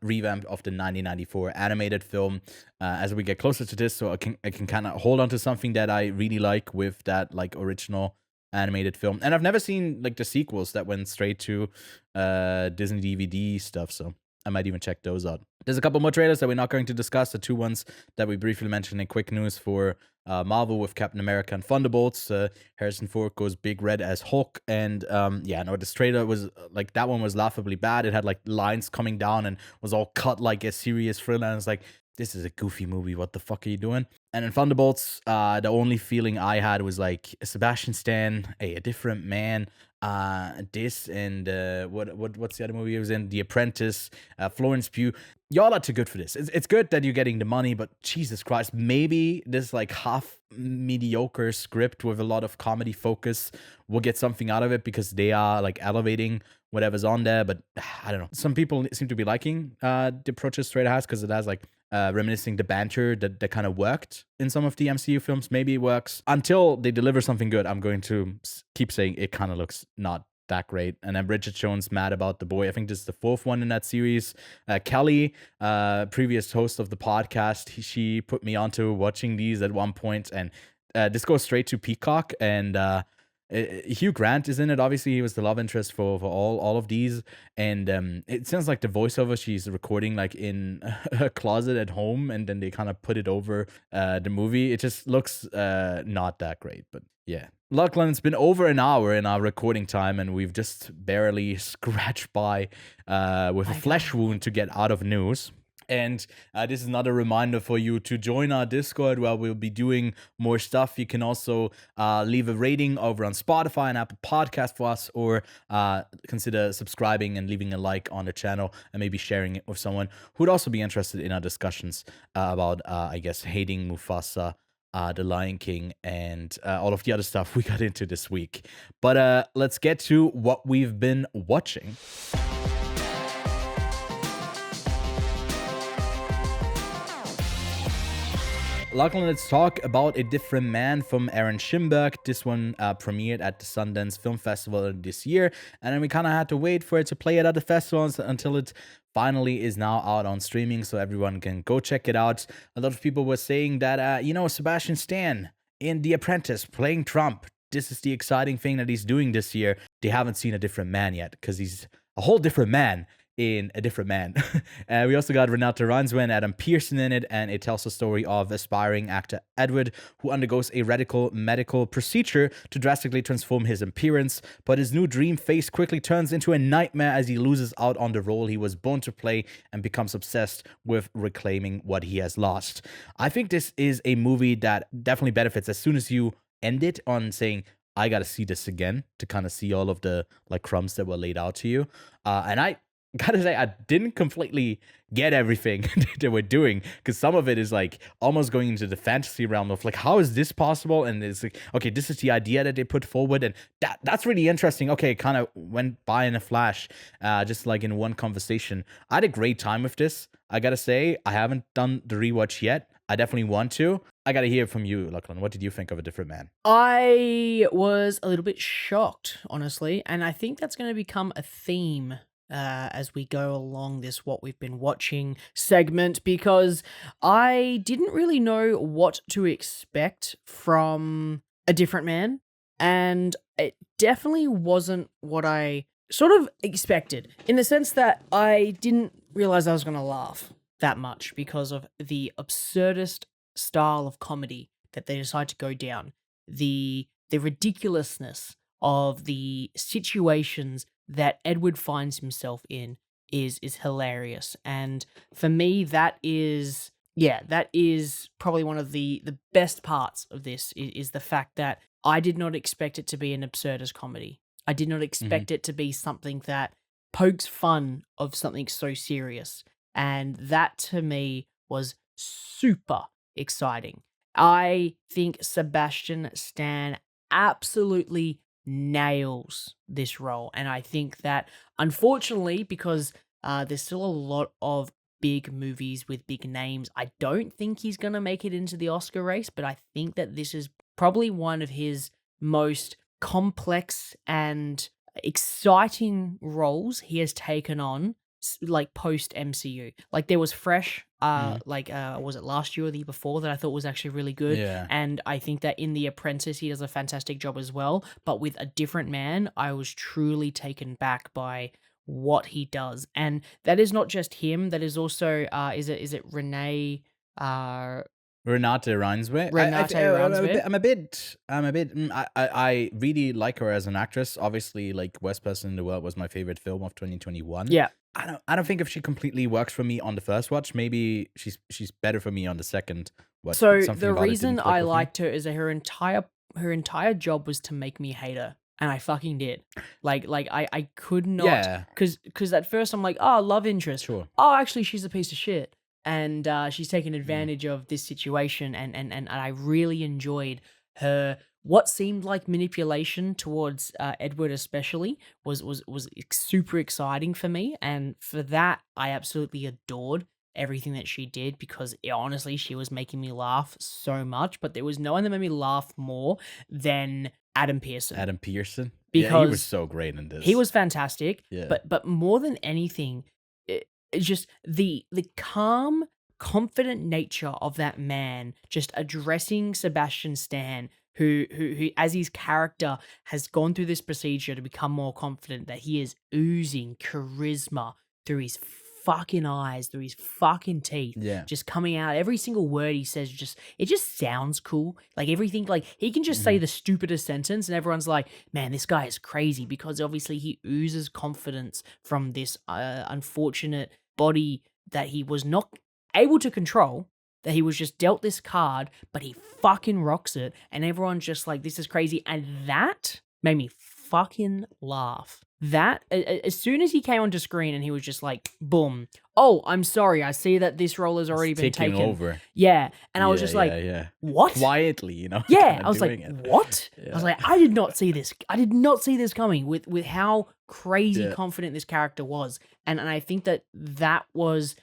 revamp of the 1994 animated film as we get closer to this. So I can kind of hold on to something that I really like with that like original animated film. And I've never seen like the sequels that went straight to Disney DVD stuff. So I might even check those out. There's a couple more trailers that we're not going to discuss. The two ones that we briefly mentioned in quick news for Marvel with Captain America and Thunderbolts. Harrison Ford goes big red as Hulk. And this trailer was like, that one was laughably bad. It had like lines coming down and was all cut like a serious thriller. And it's like, this is a goofy movie. What the fuck are you doing? And in Thunderbolts, the only feeling I had was like Sebastian Stan, a different man. This and what's the other movie he was in? The Apprentice, Florence Pugh. Y'all are too good for this. It's good that you're getting the money, but Jesus Christ, maybe this like half mediocre script with a lot of comedy focus will get something out of it because they are like elevating whatever's on there. But I don't know. Some people seem to be liking the approach this trailer has because it has like reminiscing the banter that kind of worked in some of the MCU films. Maybe it works until they deliver something good. I'm going to keep saying it kind of looks not that great. And then Bridget Jones mad about The Boy. I think this is the fourth one in that series. Kelly, previous host of the podcast, she put me onto watching these at one point, and this goes straight to Peacock. And Hugh Grant is in it. Obviously, he was the love interest for all of these, and it sounds like the voiceover she's recording like in her closet at home, and then they kind of put it over the movie. It just looks not that great, but yeah. Lachlan, it's been over an hour in our recording time, and we've just barely scratched by with a flesh wound to get out of news. And this is another reminder for you to join our Discord where we'll be doing more stuff. You can also leave a rating over on Spotify and Apple Podcast for us, or consider subscribing and leaving a like on the channel and maybe sharing it with someone who'd also be interested in our discussions about, hating Mufasa, The Lion King, and all of the other stuff we got into this week. But let's get to what we've been watching. Lachlan, let's talk about A Different Man from Aaron Schimberg. This one premiered at the Sundance Film Festival this year, and then we kind of had to wait for it to play at other festivals until it finally is now out on streaming, so everyone can go check it out. A lot of people were saying that, Sebastian Stan in The Apprentice playing Trump, this is the exciting thing that he's doing this year. They haven't seen A Different Man yet, because he's a whole different man in A Different Man. We also got Renata Reinsve and Adam Pearson in it, and it tells the story of aspiring actor Edward, who undergoes a radical medical procedure to drastically transform his appearance, but his new dream face quickly turns into a nightmare as he loses out on the role he was born to play and becomes obsessed with reclaiming what he has lost. I think this is a movie that definitely benefits as soon as you end it on saying, I gotta see this again to kind of see all of the crumbs that were laid out to you. And I gotta say, I didn't completely get everything they were doing, because some of it is almost going into the fantasy realm of how is this possible? And it's okay, this is the idea that they put forward, and that's really interesting. Okay, it kind of went by in a flash, just in one conversation. I had a great time with this. I gotta say, I haven't done the rewatch yet. I definitely want to. I gotta hear from you, Lachlan. What did you think of A Different Man? I was a little bit shocked, honestly, and I think that's going to become a theme as we go along this What We've Been Watching segment, because I didn't really know what to expect from A Different Man, and it definitely wasn't what I sort of expected, in the sense that I didn't realize I was going to laugh that much because of the absurdist style of comedy that they decide to go down, the ridiculousness of the situations that Edward finds himself in is hilarious. And for me, that is probably one of the best parts of this is the fact that I did not expect it to be an absurdist comedy. I did not expect it to be something that pokes fun of something so serious. And that to me was super exciting. I think Sebastian Stan absolutely nails this role. And I think that, unfortunately, because there's still a lot of big movies with big names, I don't think he's going to make it into the Oscar race, but I think that this is probably one of his most complex and exciting roles he has taken on, post MCU. There was Fresh, was it last year or the year before, that I thought was actually really good. Yeah. And I think that in The Apprentice he does a fantastic job as well. But with A Different Man, I was truly taken back by what he does. And that is not just him, that is also is it Renata Reinsve. I really like her as an actress. Obviously, Worst Person in the World was my favorite film of 2021. Yeah. I don't think if she completely works for me on the first watch, maybe she's better for me on the second watch. So the reason I liked her is that her entire job was to make me hate her. And I fucking did. I could not. Yeah. Because at first I'm love interest. Sure. Oh, actually, she's a piece of shit. And she's taken advantage of this situation. And I really enjoyed her. What seemed like manipulation towards Edward especially was super exciting for me. And for that, I absolutely adored everything that she did, because honestly, she was making me laugh so much. But there was no one that made me laugh more than Adam Pearson. Because he was so great in this. He was fantastic. Yeah. But more than anything, it's just the calm, confident nature of that man just addressing Sebastian Stan, who as his character has gone through this procedure to become more confident, that he is oozing charisma through his fucking eyes, through his fucking teeth, just coming out. Every single word he says, it just sounds cool. Everything, he can just say the stupidest sentence and everyone's like, man, this guy is crazy, because obviously he oozes confidence from this unfortunate body that he was not able to control, that he was just dealt this card, but he fucking rocks it, and everyone's just like, this is crazy. And that made me fucking laugh. That, as soon as he came onto screen and he was just like, boom, oh, I'm sorry, I see that this role has already been taken over. Yeah. And I was just like, what? Quietly, Yeah. I was like, what? Yeah. I was like, I did not see this. I did not see this coming with how crazy confident this character was. And I think that was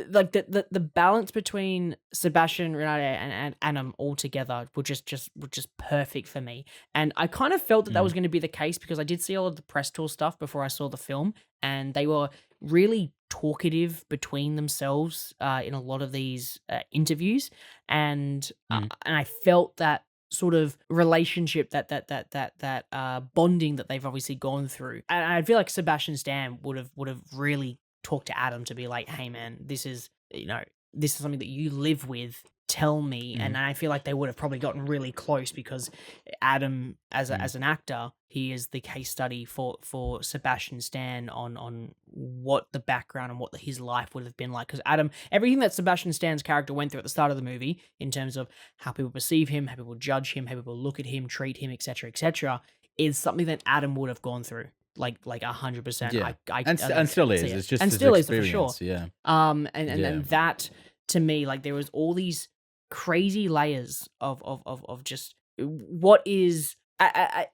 like the balance between Sebastian, Renate, and Adam all together were just perfect for me. And I kind of felt that was going to be the case because I did see all of the press tour stuff before I saw the film, and they were really talkative between themselves in a lot of these interviews, and I felt that sort of relationship, that bonding that they've obviously gone through. And I feel like Sebastian Stan would have really talked to Adam to be like, hey man, this is something that you live with. Tell me. And I feel like they would have probably gotten really close because Adam, as an actor, he is the case study for Sebastian Stan on what the background and what his life would have been like. Because Adam, everything that Sebastian Stan's character went through at the start of the movie, in terms of how people perceive him, how people judge him, how people look at him, treat him, etc., is something that Adam would have gone through. Like 100%. Yeah. I and still is. see it. It's just and his still is for experience, sure. Yeah. And that to me, like there was all these crazy layers of just what is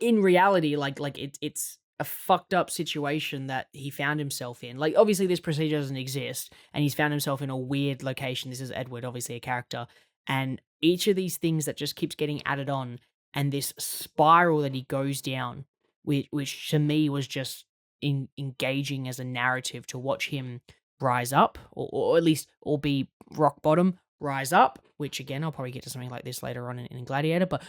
in reality like it's a fucked up situation that he found himself in. Like obviously this procedure doesn't exist, and he's found himself in a weird location. This is Edward, obviously a character, and each of these things that just keeps getting added on, and this spiral that he goes down, which to me was just engaging as a narrative to watch him rise up, or at least or be rock bottom, rise up, which again I'll probably get to something like this later on in Gladiator, but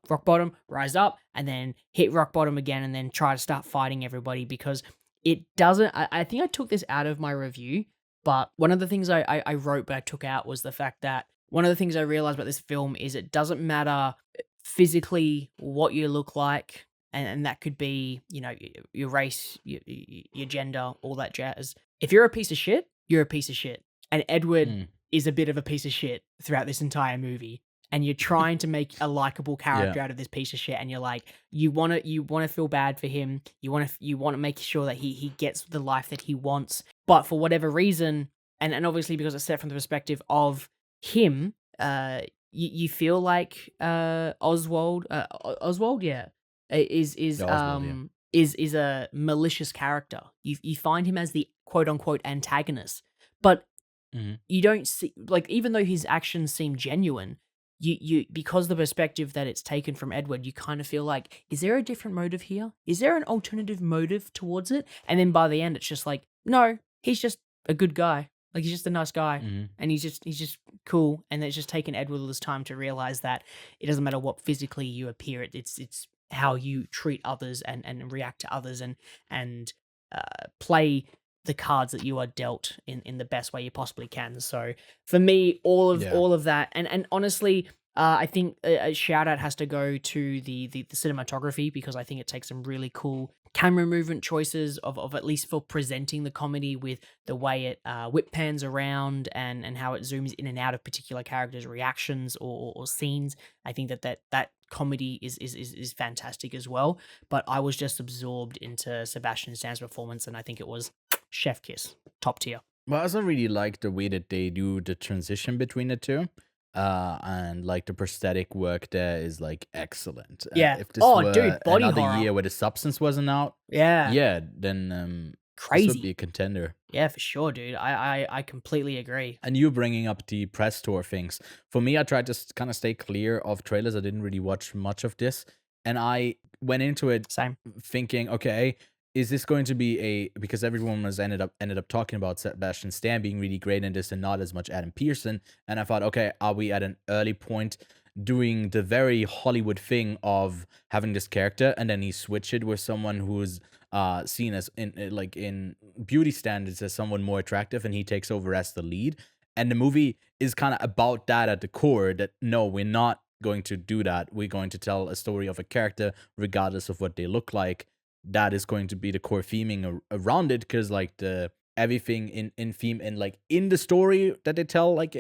rock bottom, rise up, and then hit rock bottom again, and then try to start fighting everybody, because it doesn't. I think I took this out of my review, but one of the things I wrote but I took out was the fact that one of the things I realized about this film is it doesn't matter physically what you look like, and that could be, you know, your race, your gender, all that jazz. If you're a piece of shit, you're a piece of shit. And Edward is a bit of a piece of shit throughout this entire movie. And you're trying to make a likable character out of this piece of shit, and you're like, you want to feel bad for him. You want to make sure that he gets the life that he wants. But for whatever reason, and obviously because it's set from the perspective of him, you feel like Oswald, is a malicious character. You find him as the quote unquote antagonist, but you don't see, like, even though his actions seem genuine, you because the perspective that it's taken from Edward, you kind of feel like, is there a different motive here? Is there an alternative motive towards it? And then by the end, it's just like, no, he's just a good guy. Like, he's just a nice guy, and he's just cool. And it's just taken Edward all this time to realize that it doesn't matter what physically you appear. It's how you treat others and react to others and play the cards that you are dealt in the best way you possibly can. So for me, all of that, and honestly, I think a shout out has to go to the cinematography, because I think it takes some really cool camera movement choices of at least for presenting the comedy, with the way it whip pans around and how it zooms in and out of particular characters' reactions or scenes. I think that comedy is fantastic as well. But I was just absorbed into Sebastian Stan's performance, and I think it was chef kiss, top tier. Well, I also really like the way that they do the transition between the two. And like the prosthetic work there is like excellent. Yeah. If this Dude, body another horror. year where the substance wasn't out, then Crazy. this would be a contender. Yeah, for sure, dude. I completely agree. And you bringing up the press tour things. For me, I tried to kind of stay clear of trailers. I didn't really watch much of this, and I went into it Same. thinking, okay, is this going to be because everyone was ended up talking about Sebastian Stan being really great in this and not as much Adam Pearson, and I thought, okay, are we at an early point doing the very Hollywood thing of having this character and then he switch it with someone who's seen as in beauty standards as someone more attractive, and he takes over as the lead, and the movie is kind of about that at the core, that no, we're not going to do that. We're going to tell a story of a character regardless of what they look like. That is going to be the core theming around it, because like everything in theme and like in the story that they tell, like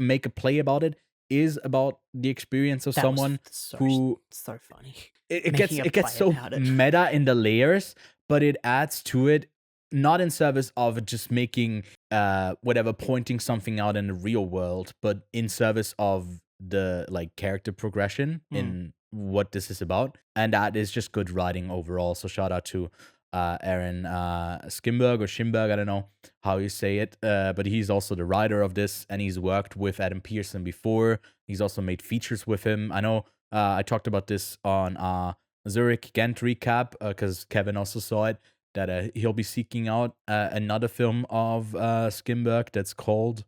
make a play about it, is about the experience of someone who so funny. It gets so meta in the layers, but it adds to it, not in service of just making pointing something out in the real world, but in service of the like character progression in what this is about, and that is just good writing overall. So shout out to Aaron Skimberg or Schimberg, I don't know how you say it, but he's also the writer of this, and he's worked with Adam Pearson before. He's also made features with him. I know I talked about this on Zurich Ghent recap because Kevin also saw it, that he'll be seeking out another film of Skimberg that's called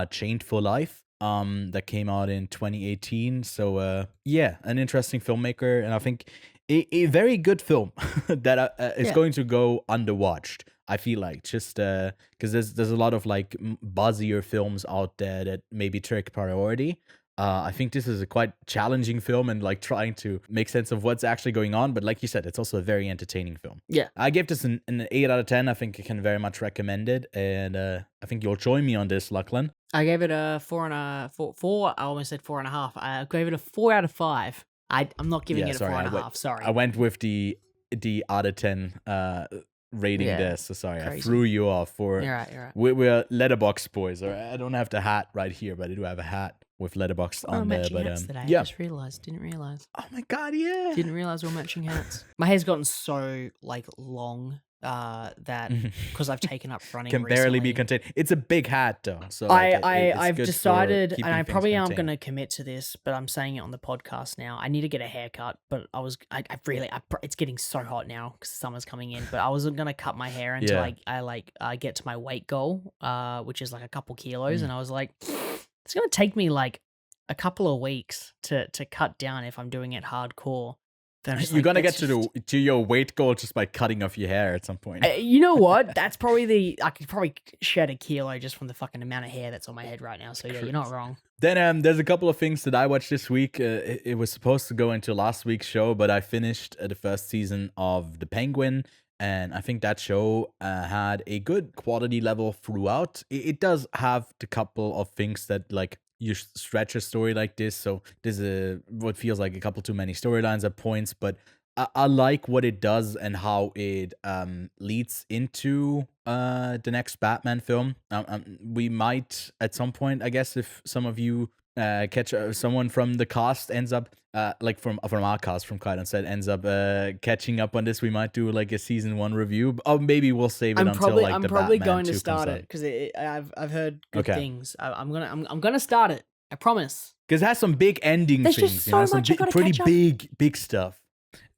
Chained for Life. That came out in 2018. So yeah, an interesting filmmaker, and I think a very good film that is going to go underwatched. I feel like just because there's a lot of like buzzier films out there that maybe take priority. I think this is a quite challenging film and like trying to make sense of what's actually going on. But like you said, it's also a very entertaining film. Yeah. I gave this an 8 out of 10. I think I can very much recommend it. And I think you'll join me on this, Lachlan. I gave it a 4. I almost said 4.5. I gave it a 4 out of 5. I'm not giving it a 4.5. Sorry. I went with the out of 10 rating there. So sorry, Crazy. I threw you off for. You're right. We're letterbox boys. All right? I don't have the hat right here, but I do have a hat with letterbox on there. But today. yeah. I just realized. Didn't realize. Oh my god, yeah. Didn't realize we were matching hats. My hair's gotten so like long that because I've taken up running. Can barely be contained. It's a big hat though. So I've decided, and I probably am contained. going to commit to this, but I'm saying it on the podcast now. I need to get a haircut, but it's getting so hot now because summer's coming in. But I wasn't going to cut my hair until I get to my weight goal, which is like a couple kilos, and I was like, it's going to take me like a couple of weeks to cut down if I'm doing it hardcore. You're gonna get to your weight goal just by cutting off your hair at some point. You know what? That's probably I could probably shed a kilo just from the fucking amount of hair that's on my head right now. So yeah, you're not wrong. Then there's a couple of things that I watched this week. It was supposed to go into last week's show, but I finished the first season of The Penguin, and I think that show had a good quality level throughout. It does have the couple of things that like you stretch a story like this, so there's what feels like a couple too many storylines at points, but I like what it does and how it leads into the next Batman film. We might at some point, I guess, if some of you catch someone from the cast ends up like from our cast from Kite on Set ends up catching up on this, we might do like a season 1 review. Oh, maybe we'll save it until like the Batman 2 going to comes start out. it because I've heard good things. I'm gonna start it. I promise. Because it has some big ending There's things, just so much I gotta pretty catch up. big stuff.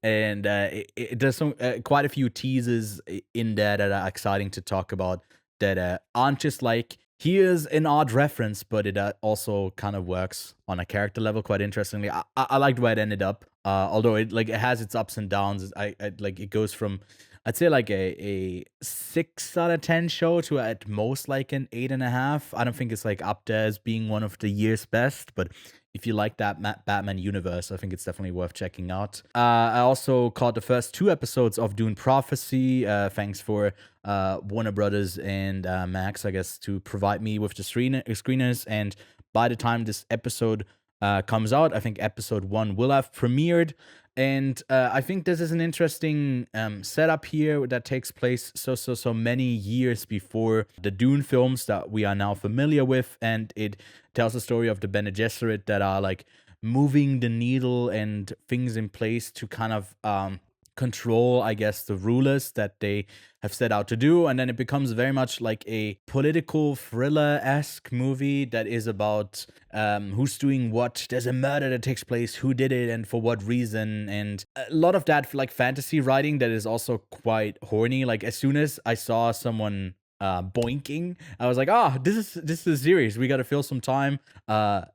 And there's some quite a few teasers in there that are exciting to talk about that aren't just like, here's an odd reference, but it also kind of works on a character level quite interestingly. I liked where it ended up, although it has its ups and downs. I like it goes from, I'd say like a 6 out of 10 show to at most like an 8.5. I don't think it's like up there as being one of the year's best, but if you like that Batman universe, I think it's definitely worth checking out. I also caught the first 2 episodes of Dune Prophecy. Thanks for Warner Brothers and Max, I guess, to provide me with the screeners. And by the time this episode comes out, I think episode 1 will have premiered. And I think this is an interesting setup here that takes place so many years before the Dune films that we are now familiar with, and it tells the story of the Bene Gesserit that are like moving the needle and things in place to kind of control, I guess, the rulers that they have set out to do. And then it becomes very much like a political thriller-esque movie that is about who's doing what. There's a murder that takes place, who did it and for what reason, and a lot of that like fantasy writing that is also quite horny. Like as soon as I saw someone boinking, I was like, this is a series, we gotta fill some time,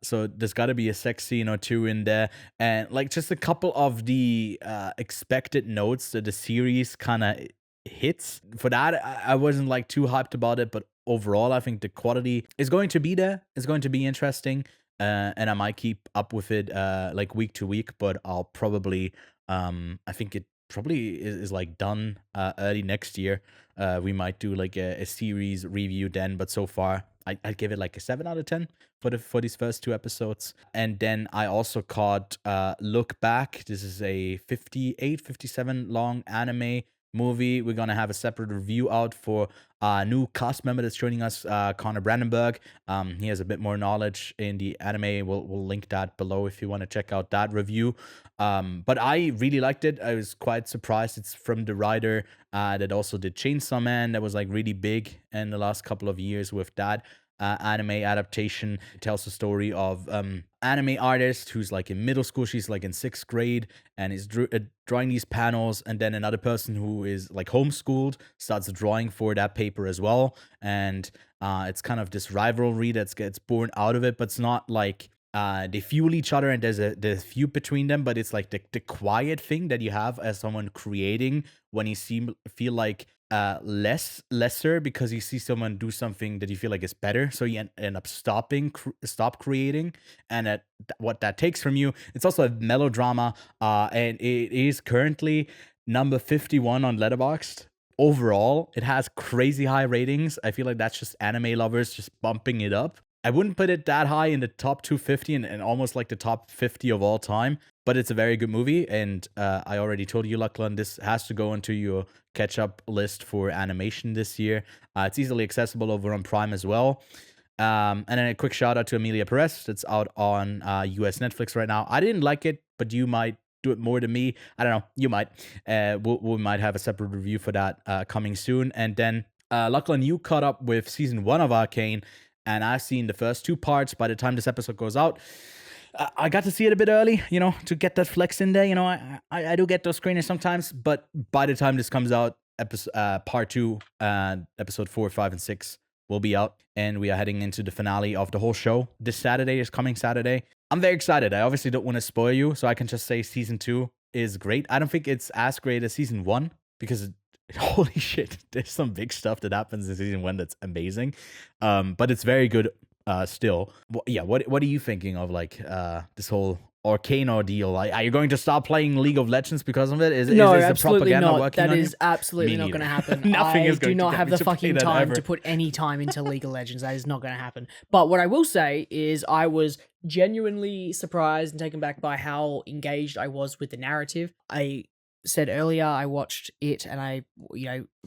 so there's gotta be a sex scene or 2 in there, and like just a couple of the expected notes that the series kind of hits. For that, I wasn't like too hyped about it, but overall I think the quality is going to be there. It's going to be interesting, and I might keep up with it like week to week, but I'll probably I think it probably is like done early next year. We might do like a series review then, but so far I'd give it like a 7 out of 10 for these first 2 episodes. And then I also caught Look Back. This is a 57 long anime movie. We're gonna have a separate review out for a new cast member that's joining us, Connor Brandenburg. He has a bit more knowledge in the anime. We'll link that below if you want to check out that review. But I really liked it. I was quite surprised. It's from the writer that also did Chainsaw Man. That was like really big in the last couple of years with that anime adaptation. It tells the story of anime artist who's like in middle school. She's like in 6th grade and is drawing these panels, and then another person who is like homeschooled starts drawing for that paper as well, and it's kind of this rivalry that gets born out of it, but it's not like they fuel each other and there's a feud between them, but it's like the quiet thing that you have as someone creating when you feel like lesser because you see someone do something that you feel like is better, so you end up stop creating, and what that takes from you. It's also a melodrama, and it is currently number 51 on Letterboxd. Overall, it has crazy high ratings. I feel like that's just anime lovers just bumping it up. I wouldn't put it that high in the top 250 and almost like the top 50 of all time, but it's a very good movie. And I already told you, Lachlan, this has to go into your catch-up list for animation this year. It's easily accessible over on Prime as well. And then a quick shout out to Emilia Perez. It's out on US Netflix right now. I didn't like it, but you might do it more than me. I don't know. You might. We might have a separate review for that coming soon. And then, Lachlan, you caught up with season 1 of Arcane, and I've seen the first 2 parts. By the time this episode goes out, I got to see it a bit early, to get that flex in there. I do get those screeners sometimes, but by the time this comes out, part 2, episode 4, 5, and 6 will be out, and we are heading into the finale of the whole show. This coming Saturday. I'm very excited. I obviously don't want to spoil you, so I can just say season 2 is great. I don't think it's as great as season 1 because holy shit, there's some big stuff that happens in season 1 that's amazing. But it's very good still. What are you thinking of this whole Arcane ordeal? Are you going to stop playing League of Legends because of it? Is the propaganda not. working That on is you? absolutely not going to happen. Nothing is I do going to not get have me the to play fucking that time ever. to put any time into League of Legends. That is not going to happen. But what I will say is I was genuinely surprised and taken back by how engaged I was with the narrative. I said earlier I watched it, and I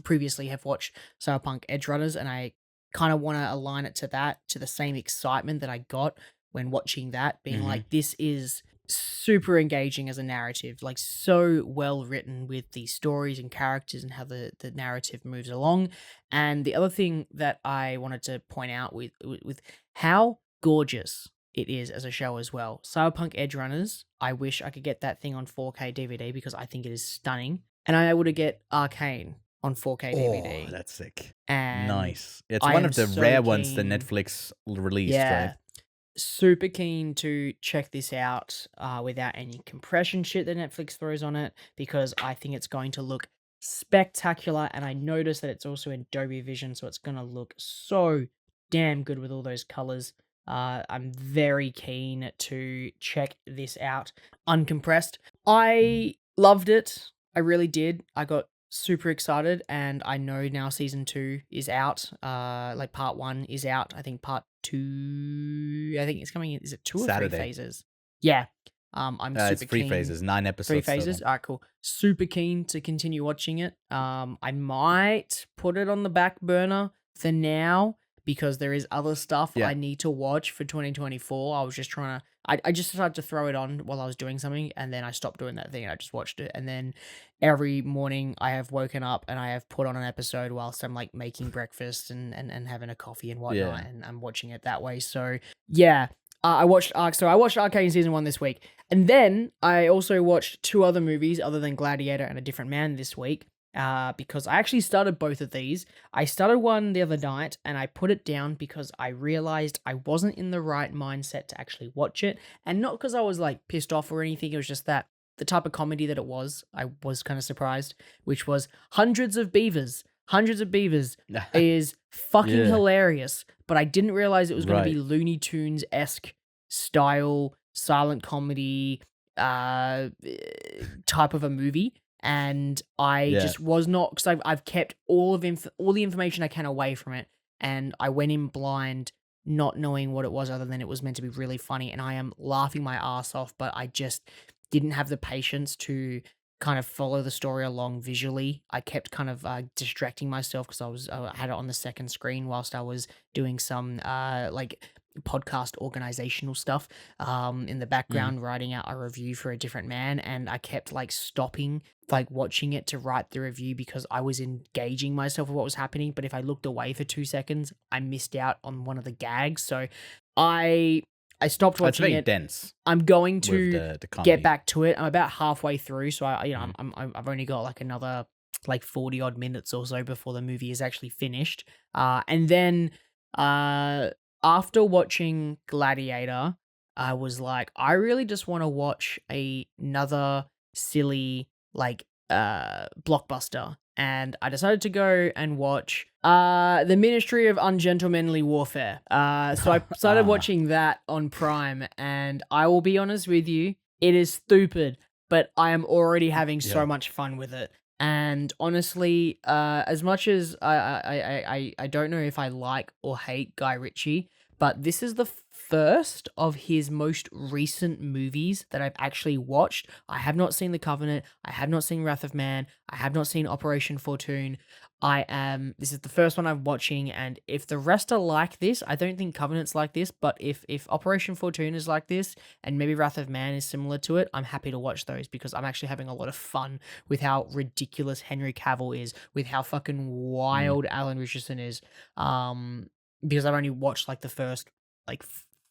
previously have watched Cyberpunk Edgerunners, and I kind of want to align it to the same excitement that I got when watching that, being like, this is super engaging as a narrative, like so well written with the stories and characters and how the narrative moves along. And the other thing that I wanted to point out with how gorgeous it is as a show as well. Cyberpunk Edgerunners, I wish I could get that thing on 4K DVD because I think it is stunning. And I'm able to get Arcane on 4K DVD. Oh, that's sick. And nice. It's I one am of the so rare ones that keen- Netflix released, Yeah. right? Super keen to check this out without any compression shit that Netflix throws on it, because I think it's going to look spectacular. And I noticed that it's also in Dolby Vision, so it's going to look so damn good with all those colors. I'm very keen to check this out uncompressed. I loved it. I really did. I got super excited, and I know now season 2 is out. Part 1 is out. I think part 2, I think it's coming in. Is it 2 or Saturday. 3 phases? Yeah. I'm super It's 3 keen. phases, 9 episodes. 3 phases. total. All right, cool. Super keen to continue watching it. I might put it on the back burner for now because there is other stuff Yeah. I need to watch for 2024. I was just trying to. I just decided to throw it on while I was doing something, and then I stopped doing that thing and I just watched it. And then every morning I have woken up and I have put on an episode whilst I'm like making breakfast and having a coffee and whatnot, Yeah. and I'm watching it that way. So yeah. I watched Arcane season 1 this week, and then I also watched 2 other movies other than Gladiator and A Different Man this week, because I actually started both of these. I started one the other night, and I put it down because I realized I wasn't in the right mindset to actually watch it, and not because I was like pissed off or anything. It was just that the type of comedy that it was, I was kind of surprised, which was Hundreds of Beavers. Hundreds of Beavers is fucking Yeah. hilarious, but I didn't realize it was going to be Right. Looney Tunes-esque style, silent comedy type of a movie. And I Yeah. just was not, because I've kept all the information I can away from it, and I went in blind, not knowing what it was other than it was meant to be really funny, and I am laughing my ass off, but I just didn't have the patience to kind of follow the story along visually. I kept kind of distracting myself because I had it on the second screen whilst I was doing some like podcast organizational stuff in the background, writing out a review for a different man, and I kept like stopping like watching it to write the review because I was engaging myself with what was happening. But if I looked away for 2 seconds, I missed out on one of the gags. So I stopped It's watching very it. dense I'm going with to the comedy. get back to it. I'm about halfway through, so I've only got like another like 40 odd minutes or so before the movie is actually finished. And then after watching Gladiator, I was like, I really just want to watch another silly like blockbuster. And I decided to go and watch The Ministry of Ungentlemanly Warfare. So I started watching that on Prime, and I will be honest with you, it is stupid, but I am already having so much fun with it. And honestly, as much as I don't know if I like or hate Guy Ritchie, but this is the first of his most recent movies that I've actually watched. I have not seen The Covenant. I have not seen Wrath of Man. I have not seen Operation Fortune. This is the first one I'm watching, and if the rest are like this, I don't think Covenant's like this, but if Operation Fortune is like this, and maybe Wrath of Man is similar to it, I'm happy to watch those because I'm actually having a lot of fun with how ridiculous Henry Cavill is, with how fucking wild Alan Richardson is, because I've only watched like the first like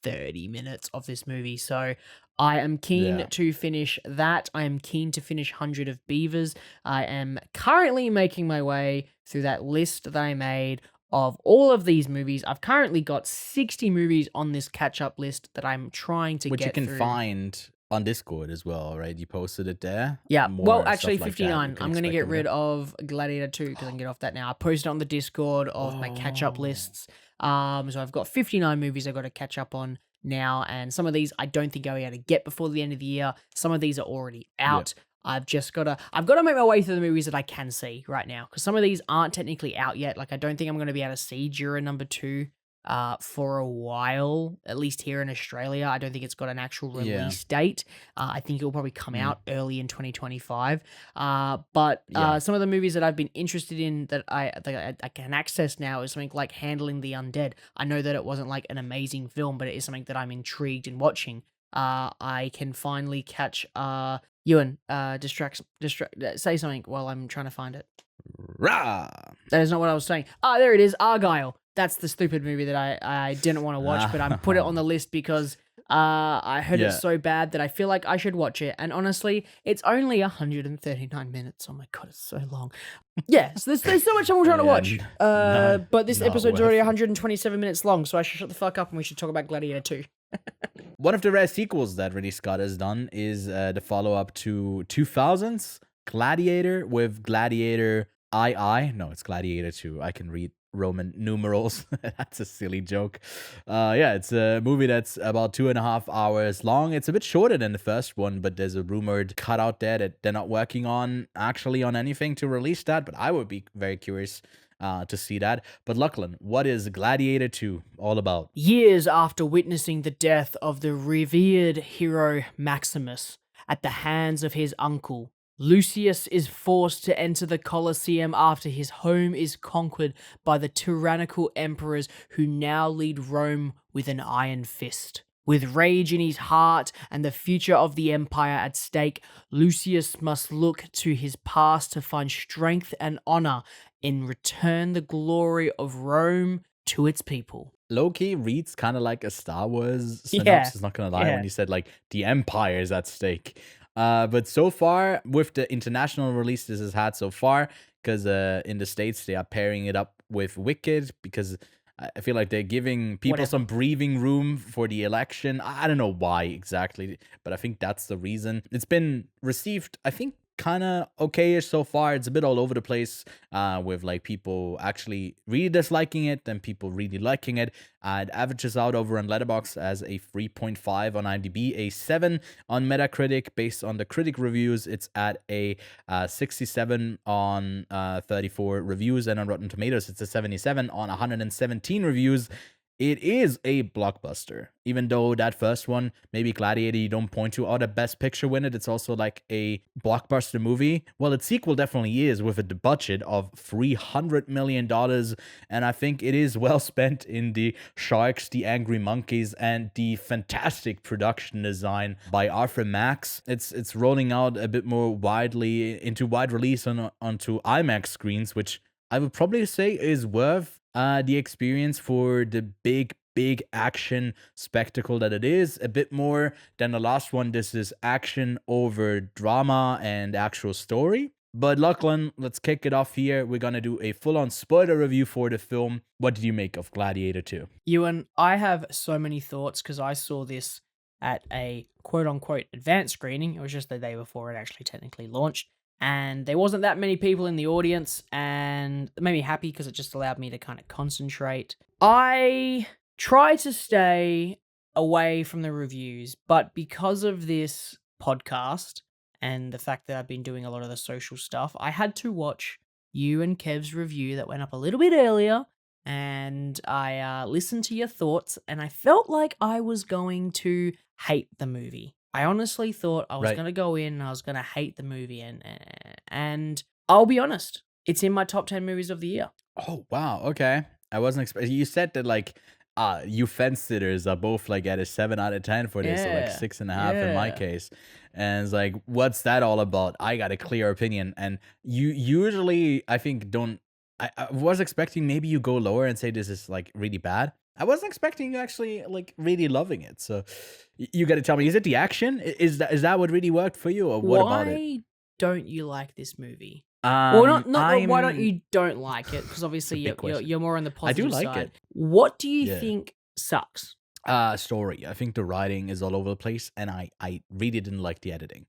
30 minutes of this movie. So I am keen to finish that. I am keen to finish 100 of Beavers. I am currently making my way through that list that I made of all of these movies. I've currently got 60 movies on this catch-up list that I'm trying to which get you can through. Find on Discord as well, right? You posted it there. Yeah, More well, actually, stuff like 59. that I'm going to get rid of Gladiator 2 because I can get off that now. I posted on the Discord of my catch-up lists. So I've got 59 movies I've got to catch up on now, and some of these I don't think I'll be able to get before the end of the year. Some of these are already out. I've got to make my way through the movies that I can see right now, because some of these aren't technically out yet. Like, I don't think I'm going to be able to see Jura number 2 for a while, at least here in Australia. I don't think it's got an actual release date. I think it will probably come out early in 2025. But some of the movies that I've been interested in that I can access now is something like Handling the Undead. I know that it wasn't like an amazing film, but it is something that I'm intrigued in watching. I can finally catch Ewan, say something while I'm trying to find it. Rah! That is not what I was saying. There it is, Argyle. That's the stupid movie that I didn't want to watch, but I put it on the list because I heard it's so bad that I feel like I should watch it. And honestly, it's only 139 minutes. Oh my god, it's so long. Yeah, so there's so much I'm trying to watch. But this episode's already 127 minutes long, so I should shut the fuck up and we should talk about Gladiator 2. One of the rare sequels that Ridley Scott has done is the follow-up to 2000's Gladiator with Gladiator II. No, it's Gladiator 2. I can read Roman numerals. That's a silly joke. It's a movie that's about 2.5 hours long. It's a bit shorter than the first one, but there's a rumored cut out there that they're not working on anything to release that, but I would be very curious to see that. But Lachlan, what is Gladiator 2 all about? Years after witnessing the death of the revered hero Maximus at the hands of his uncle, Lucius is forced to enter the Colosseum after his home is conquered by the tyrannical emperors who now lead Rome with an iron fist. With rage in his heart and the future of the empire at stake, Lucius must look to his past to find strength and honor and return the glory of Rome to its people. Low-key reads kind of like a Star Wars synopsis, not gonna lie, when you said like the empire is at stake. But so far, with the international release this has had so far, because in the States they are pairing it up with Wicked, because I feel like they're giving people some breathing room for the election. I don't know why exactly, but I think that's the reason. It's been received, I think, kind of okay-ish so far. It's a bit all over the place, with like people actually really disliking it, then people really liking it. It averages out over on Letterboxd as a 3.5 on IMDb, a 7 on Metacritic. Based on the critic reviews, it's at a 67 on 34 reviews, and on Rotten Tomatoes, it's a 77 on 117 reviews. it is a blockbuster. Even though that first one, maybe Gladiator, you don't point to, the best picture winner, it's also like a blockbuster movie. Well, its sequel definitely is, with a budget of $300 million. And I think it is well spent in the sharks, the angry monkeys, and the fantastic production design by Arthur Max. It's rolling out a bit more widely into wide release onto IMAX screens, which I would probably say is worth the experience for the big action spectacle that it is. A bit more than the last one. This is action over drama and actual story. But Lachlan, let's kick it off here. We're gonna do a full-on spoiler review for the film. What did you make of Gladiator 2? Ewan, I have so many thoughts because I saw this at a quote-unquote advanced screening. It was just the day before it actually technically launched. And there wasn't that many people in the audience, and it made me happy because it just allowed me to kind of concentrate. I try to stay away from the reviews, but because of this podcast and the fact that I've been doing a lot of the social stuff, I had to watch you and Kev's review that went up a little bit earlier, and I listened to your thoughts, and I felt like I was going to hate the movie. I honestly thought I was going to go in and I was going to hate the movie, and I'll be honest, it's in my top 10 movies of the year. Oh, wow. Okay. I wasn't expecting. You said that like you fence sitters are both like at a 7 out of 10 for this, or like 6.5 in my case. And it's like, what's that all about? I got a clear opinion. And you usually, I think, don't. I was expecting maybe you go lower and say this is like really bad. I wasn't expecting you actually like really loving it. So you got to tell me, is it the action? Is that what really worked for you, or what about it? Why don't you like this movie? Well, not why don't you don't like it? Because obviously you're more on the positive side. I do like it. What do you think sucks? Story. I think the writing is all over the place, and I really didn't like the editing.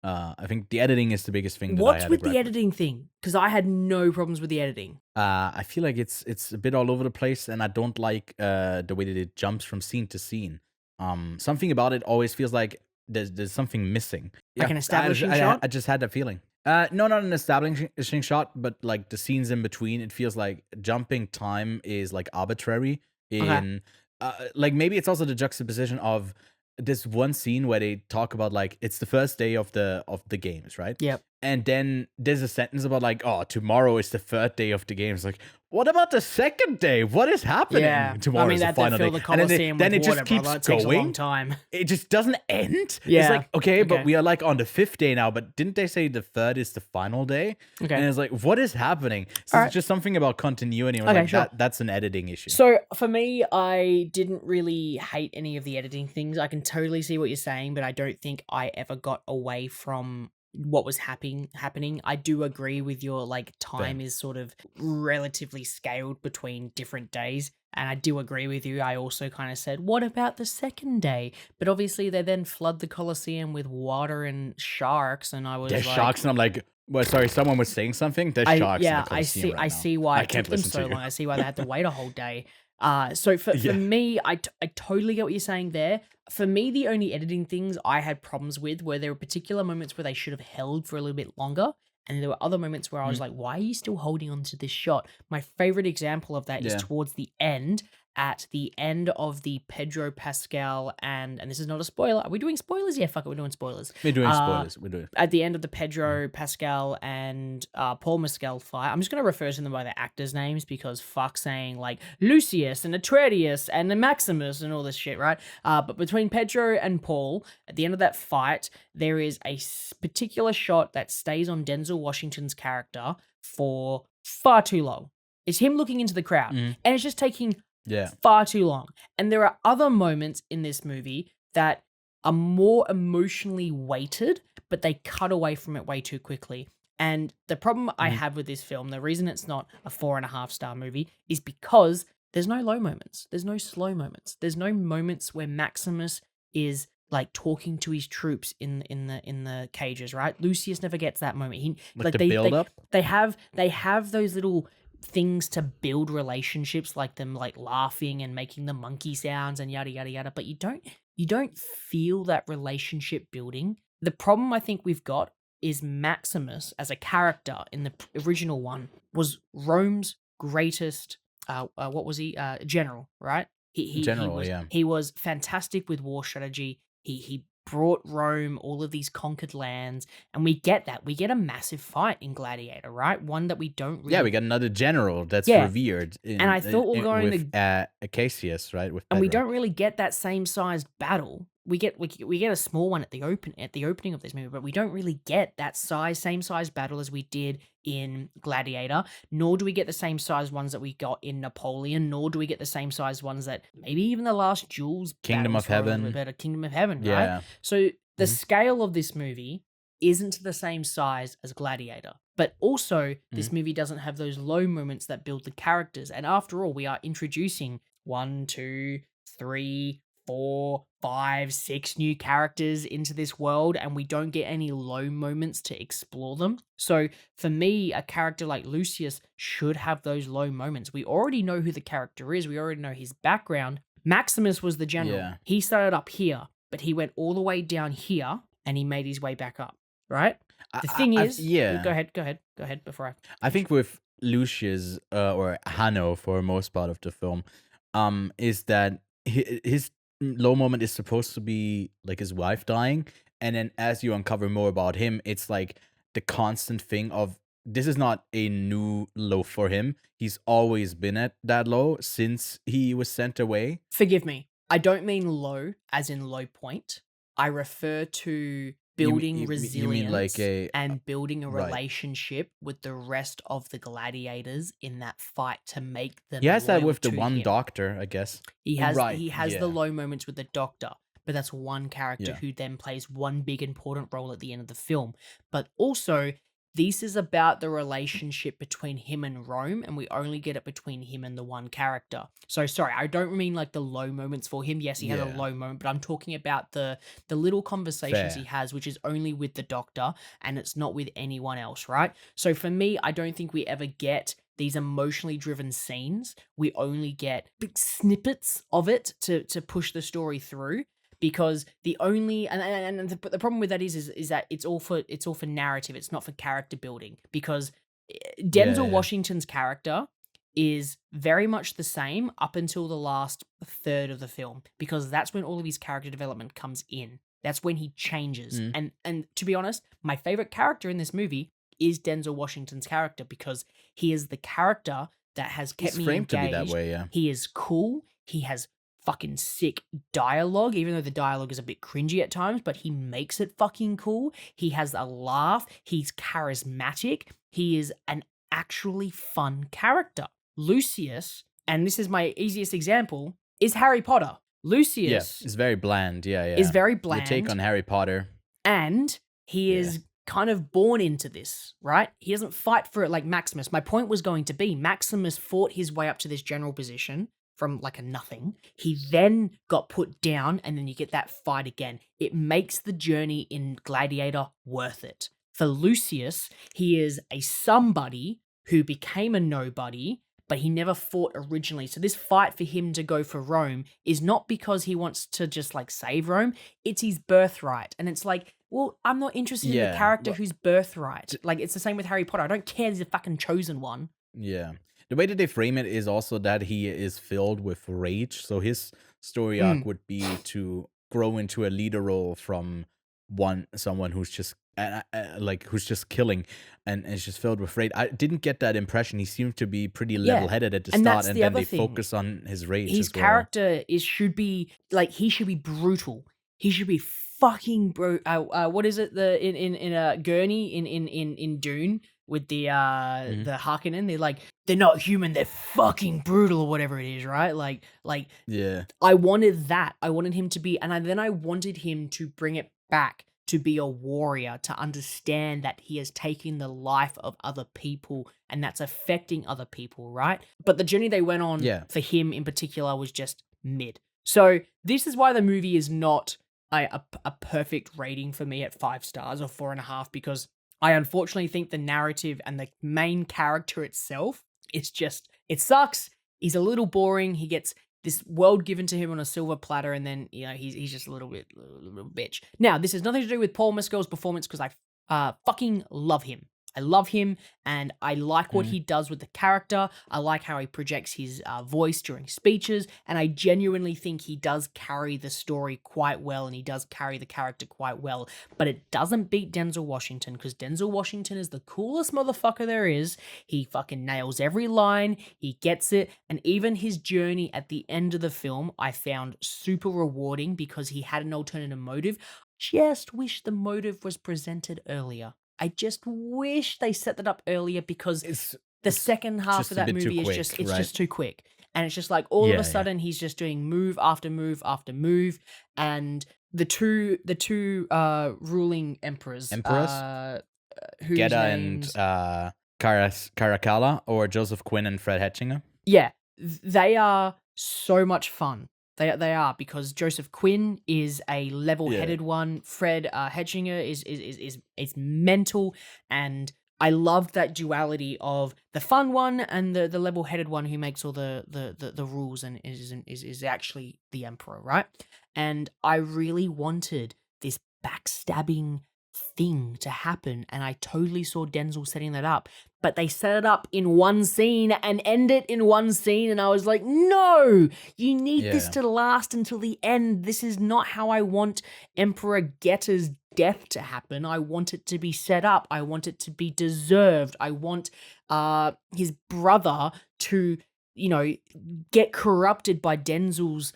I think the editing is the biggest thing that What's with the editing thing? Because I had no problems with the editing. I feel like it's a bit all over the place, and I don't like the way that it jumps from scene to scene. Something about it always feels like there's something missing. Like an establishing shot? I just had that feeling. No, not an establishing shot, but like the scenes in between, it feels like jumping time is like arbitrary. Like maybe it's also the juxtaposition of this one scene where they talk about like it's the first day of the games, right? Yep. And then there's a sentence about like, oh, tomorrow is the third day of the games. Like, what about the second day? What is happening? Yeah. Tomorrow is the final day. And then it just keeps going. It takes a long time. It just doesn't end. Yeah. It's like, okay, but we are like on the 5th day now. But didn't they say the 3rd is the final day? Okay. And it's like, what is happening? So it's just something about continuity. Okay, like, sure. That's an editing issue. So for me, I didn't really hate any of the editing things. I can totally see what you're saying, but I don't think I ever got away from what was happening. I do agree with your like time is sort of relatively scaled between different days, and I do agree with you. I also kind of said, what about the second day? But obviously they then flood the Colosseum with water and sharks, and I was There's like, sharks, and I'm like, well, sorry, someone was saying something. There's sharks in the Colosseum I see why it took them so long. I see why they had to wait a whole day. So for me, I totally get what you're saying there. For me, the only editing things I had problems with were there were particular moments where they should have held for a little bit longer. And there were other moments where I was like, why are you still holding on to this shot? My favorite example of that is towards the end, at the end of the Pedro Pascal and this is not a spoiler. Are we doing spoilers? Yeah, fuck it, we're doing spoilers. We're doing spoilers. We're doing at the end of the Pedro Pascal and Paul Mescal fight. I'm just gonna refer to them by their actors' names because fuck saying like Lucius and Atreides and Maximus and all this shit, right? But between Pedro and Paul, at the end of that fight, there is a particular shot that stays on Denzel Washington's character for far too long. It's him looking into the crowd, and it's just taking far too long. And there are other moments in this movie that are more emotionally weighted, but they cut away from it way too quickly. And the problem I have with this film, the reason it's not a 4.5-star movie, is because there's no low moments. There's no slow moments. There's no moments where Maximus is like talking to his troops in the cages, right? Lucius never gets that moment. They have those little things to build relationships, like them like laughing and making the monkey sounds and yada yada yada, but you don't feel that relationship building. The problem I think we've got is Maximus as a character in the original one was Rome's greatest what was he? General, right? In general, yeah. He was fantastic with war strategy. He brought Rome all of these conquered lands, and we get that. We get a massive fight in Gladiator, right? One that we don't really. Yeah, we got another general that's Yeah. revered. And I thought we were going with Acacius, right? With and we Pedro. don't really get that same sized battle. We get a small one at the opening of this movie, but we don't really get that same size battle as we did in Gladiator. Nor do we get the same size ones that we got in Napoleon. Nor do we get the same size ones that maybe even the last Jules Kingdom of Heaven. Better Kingdom of Heaven, Yeah. right? So the scale of this movie isn't the same size as Gladiator. But also, this movie doesn't have those low moments that build the characters. And after all, we are introducing 1, 2, 3, 4, 5, 6 new characters into this world, and we don't get any low moments to explore them. So for me, a character like Lucius should have those low moments. We already know who the character is. We already know his background. Maximus was the general. Yeah. He started up here, but he went all the way down here, and he made his way back up, right? The thing is... yeah. Go ahead before I think with Lucius, or Hanno for most part of the film, is that his low moment is supposed to be like his wife dying, and then as you uncover more about him, it's like the constant thing of this is not a new low for him. He's always been at that low since he was sent away. Forgive me. I don't mean low as in low point. I refer to building resilience and building a relationship with the rest of the gladiators in that fight to make them. He has that with the to one him. doctor, I guess. He has the low moments with the doctor, but that's one character who then plays one big important role at the end of the film. But also, this is about the relationship between him and Rome, and we only get it between him and the one character. So, sorry, I don't mean like the low moments for him. Yes, he has a low moment, but I'm talking about the little conversations he has, which is only with the doctor, and it's not with anyone else, right? So for me, I don't think we ever get these emotionally driven scenes. We only get big snippets of it to push the story through. Because the only and the problem with that is that it's all for narrative. It's not for character building. Because Denzel Washington's character is very much the same up until the last third of the film, because that's when all of his character development comes in. That's when he changes. And to be honest, my favorite character in this movie is Denzel Washington's character, because he is the character that has kept me engaged. To be that way, He is cool. He has fucking sick dialogue, even though the dialogue is a bit cringy at times, but he makes it fucking cool. He has a laugh. He's charismatic. He is an actually fun character. Lucius, and this is my easiest example, is Harry Potter. Lucius is very bland. Is very bland. The take on Harry Potter. And he is kind of born into this, right? He doesn't fight for it like Maximus. My point was going to be Maximus fought his way up to this general position from like a nothing. He then got put down, and then you get that fight again. It makes the journey in Gladiator worth it. For Lucius, he is a somebody who became a nobody, but he never fought originally. So this fight for him to go for Rome is not because he wants to just like save Rome. It's his birthright. And it's like, well, I'm not interested in the character whose birthright. Like, it's the same with Harry Potter. I don't care he's a fucking chosen one. Yeah. The way that they frame it is also that he is filled with rage. So his story arc would be to grow into a leader role from someone who's just who's just killing and is just filled with rage. I didn't get that impression. He seemed to be pretty level-headed at the start, and then they focus on his rage. His character should be like, he should be brutal. He should be fucking what is it? In Gurney in Dune with the Harkonnen, they're not human, they're fucking brutal, or whatever it is, right? Like I wanted that. I wanted him to be, and then I wanted him to bring it back to be a warrior, to understand that he is taking the life of other people and that's affecting other people, right? But the journey they went on for him in particular was just mid. So this is why the movie is not a perfect rating for me at 5 stars or 4.5, because I unfortunately think the narrative and the main character itself is just, it sucks. He's a little boring. He gets this world given to him on a silver platter, and then, he's just a little bitch. Now, this has nothing to do with Paul Mescal's performance, because I fucking love him I love him, and I like what he does with the character. I like how he projects his voice during speeches, and I genuinely think he does carry the story quite well, and he does carry the character quite well. But it doesn't beat Denzel Washington, because Denzel Washington is the coolest motherfucker there is. He fucking nails every line, he gets it, and even his journey at the end of the film I found super rewarding because he had an alternative motive. Just wish the motive was presented earlier. I just wish they set that up earlier, because the second half of that movie is just too quick. And it's just like all of a sudden he's just doing move after move after move, and the two ruling emperors whose Gedda names... and Caracalla, or Joseph Quinn and Fred Hetchinger. Yeah, they are so much fun. They are, because Joseph Quinn is a level-headed one. Fred Hetchinger is mental, and I love that duality of the fun one and the level-headed one who makes all the rules and is actually the emperor, right? And I really wanted this backstabbing thing to happen, and I totally saw Denzel setting that up, but they set it up in one scene and end it in one scene, and I was like, no, you need this to last until the end. This is not how I want Emperor Getta's death to happen. I want it to be set up. I want it to be deserved. I want his brother to, get corrupted by Denzel's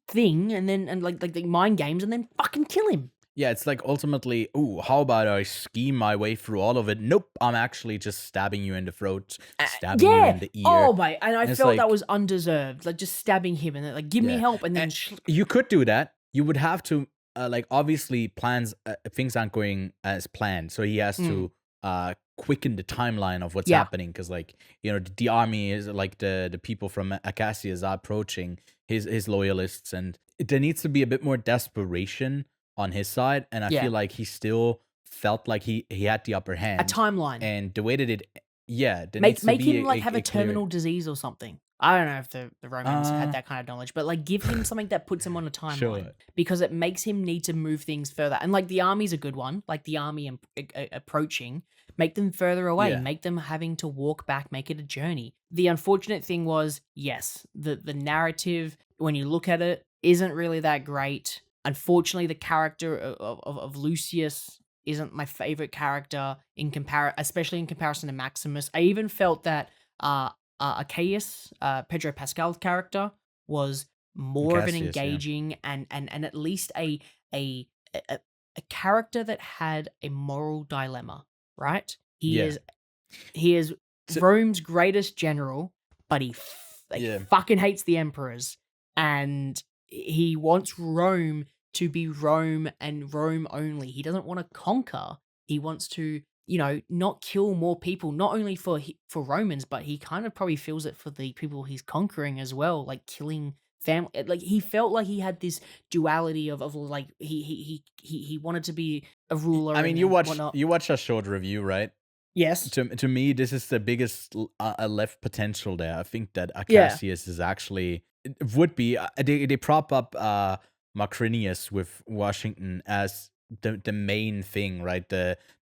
thing, and like mind games, and then fucking kill him. Yeah, it's like ultimately, how about I scheme my way through all of it? Nope, I'm actually just stabbing you in the throat, stabbing you in the ear. Oh my, and I felt that was undeserved. Like, just stabbing him and then like, give me help, and then you could do that. You would have to obviously things aren't going as planned, so he has to quicken the timeline of what's happening, because the army is the people from Acacias are approaching his loyalists, and there needs to be a bit more desperation on his side, and I feel like he still felt like he had the upper hand. A timeline. And the way that make him have a terminal disease or something. I don't know if the Romans had that kind of knowledge, but give him something that puts him on a timeline, because it makes him need to move things further. And the army's a good one, the army approaching, make them further away, make them having to walk back, make it a journey. The unfortunate thing was, yes, the narrative, when you look at it, isn't really that great. Unfortunately, the character of Lucius isn't my favorite character especially in comparison to Maximus. I even felt that Arceus, Pedro Pascal's character, was more of an engaging and at least a character that had a moral dilemma, right? He is Rome's greatest general, but he fucking hates the emperors, and he wants Rome to be Rome and Rome only. He doesn't want to conquer. He wants to, not kill more people, not only for Romans, but he kind of probably feels it for the people he's conquering as well, like killing family. He felt like he had this duality of he wanted to be a ruler. I mean, you watched a short review, right? Yes. To me, this is the biggest left potential there. I think that Acacius is actually... It would be they prop up Macrinius with Washington as the main thing, right?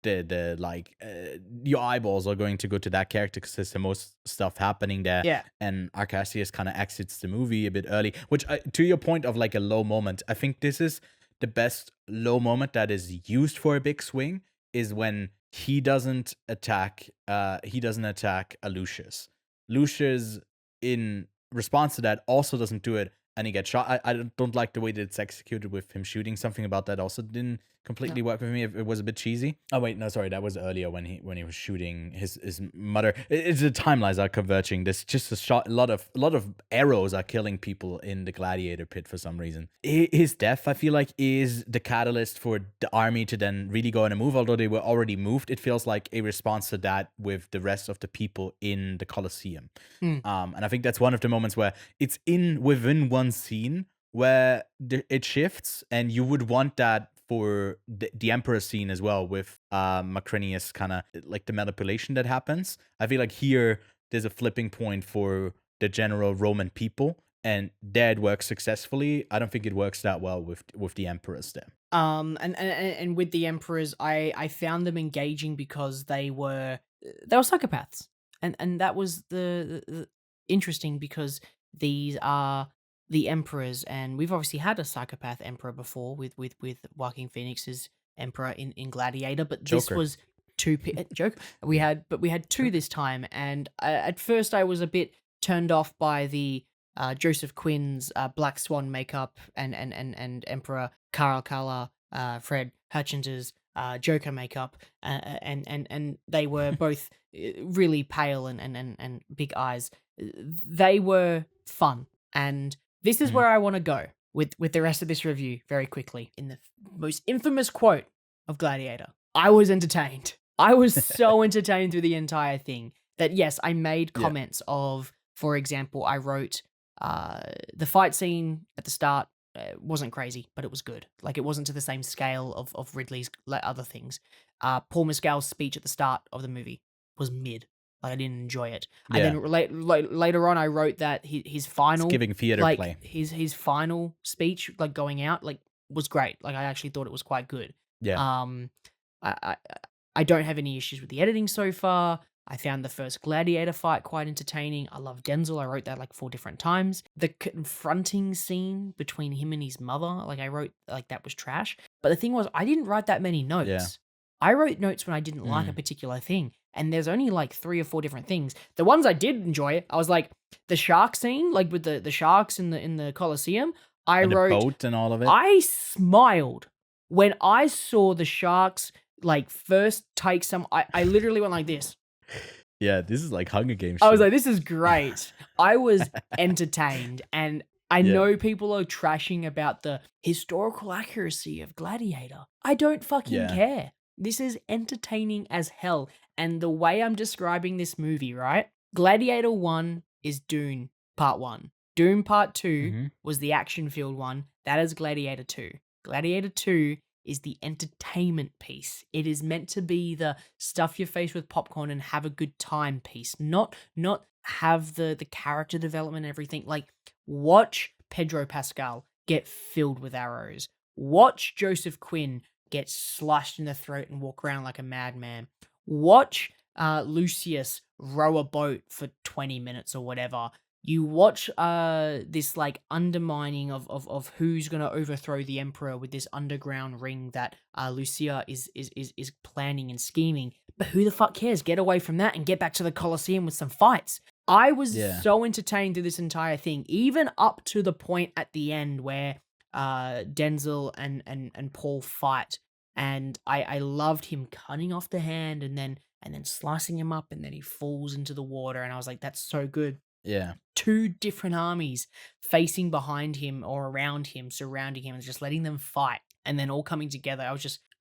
Your eyeballs are going to go to that character because there's the most stuff happening there. Yeah. And Arcacius kind of exits the movie a bit early, which to your point of a low moment, I think this is the best low moment that is used for a big swing, is when he doesn't attack Lucius. Lucius, in response to that, also doesn't do it, and he gets shot. I don't like the way that it's executed with him shooting. Something about that also didn't completely work with me. It was a bit cheesy. Oh wait, no, sorry, that was earlier when he was shooting his mother. It's the timelines are converging. There's just a lot of arrows are killing people in the gladiator pit for some reason. His death, I feel like, is the catalyst for the army to then really go on a move. Although they were already moved, it feels like a response to that with the rest of the people in the Colosseum. And I think that's one of the moments where it's within one scene where it shifts, and you would want that for the Emperor scene as well, with Macrinius, kind of like the manipulation that happens. I feel like here there's a flipping point for the general Roman people, and there it works successfully. I don't think it works that well with the Emperors there. And with the emperors, I found them engaging because they were psychopaths, and that was the interesting because these are the emperors, and we've obviously had a psychopath emperor before with Joaquin Phoenix's emperor in Gladiator, but this Joker. was joke. We had two this time, and at first I was a bit turned off by the Joseph Quinn's Black Swan makeup and Emperor Caracalla Fred Hutchins's Joker makeup, and they were both really pale and big eyes. They were fun, and this is where I want to go with the rest of this review very quickly. In the most infamous quote of Gladiator, I was entertained. I was so entertained through the entire thing that yes, I made comments of, for example, I wrote the fight scene at the start wasn't crazy, but it was good. Like, it wasn't to the same scale of Ridley's other things. Paul Mescal's speech at the start of the movie was mid. Like, I didn't enjoy it. Yeah. And then later on, I wrote that his final, It's giving theater like play. his final speech, like going out, like was great. Like, I actually thought it was quite good. Yeah. I don't have any issues with the editing so far. I found the first Gladiator fight quite entertaining. I love Denzel. I wrote that like 4 different times. The confronting scene between him and his mother, like I wrote like that was trash. But the thing was, I didn't write that many notes. Yeah. I wrote notes when I didn't like a particular thing. And there's only like 3 or 4 different things. The ones I did enjoy, I was like, the shark scene, like with the sharks in the Colosseum. I and wrote the boat and all of it. I smiled when I saw the sharks like first take some. I literally went like this. Yeah, this is like Hunger Games. I was like, this is great. I was entertained, and I know people are trashing about the historical accuracy of Gladiator. I don't fucking care. This is entertaining as hell. And the way I'm describing this movie, right? Gladiator 1 is Dune Part 1. Dune Part 2 was the action-filled one. That is Gladiator 2. Gladiator 2 is the entertainment piece. It is meant to be the stuff your face with popcorn and have a good time piece. Not have the character development and everything. Like, watch Pedro Pascal get filled with arrows. Watch Joseph Quinn get slashed in the throat and walk around like a madman. Watch Lucius row a boat for 20 minutes or whatever. You watch this like undermining of who's gonna overthrow the emperor with this underground ring that Lucia is planning and scheming. But who the fuck cares? Get away from that and get back to the Colosseum with some fights. I was so entertained through this entire thing, even up to the point at the end where Denzel and Paul fight, and I loved him cutting off the hand and then slicing him up, and then he falls into the water, and I was like, that's so good. Yeah. 2 different armies facing behind him or around him, surrounding him, and just letting them fight, and then all coming together.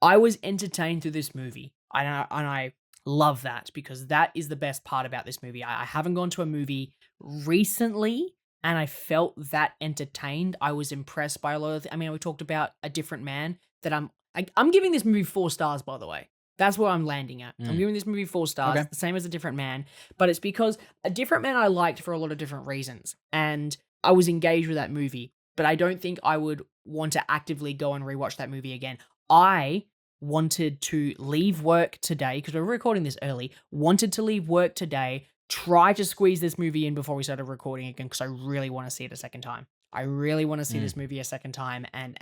I was entertained through this movie, and I love that, because that is the best part about this movie. I haven't gone to a movie recently and I felt that entertained. I was impressed by a lot of we talked about A Different Man, that I'm giving this movie 4 stars, by the way. That's where I'm landing at. I'm giving this movie 4 stars, the same as A Different Man, but it's because A Different Man I liked for a lot of different reasons, and I was engaged with that movie, but I don't think I would want to actively go and rewatch that movie again. I wanted to leave work today, because we're recording this early, wanted to leave work today, try to squeeze this movie in before we started recording again, because I really want to see it a second time. I really want to see this movie a second time and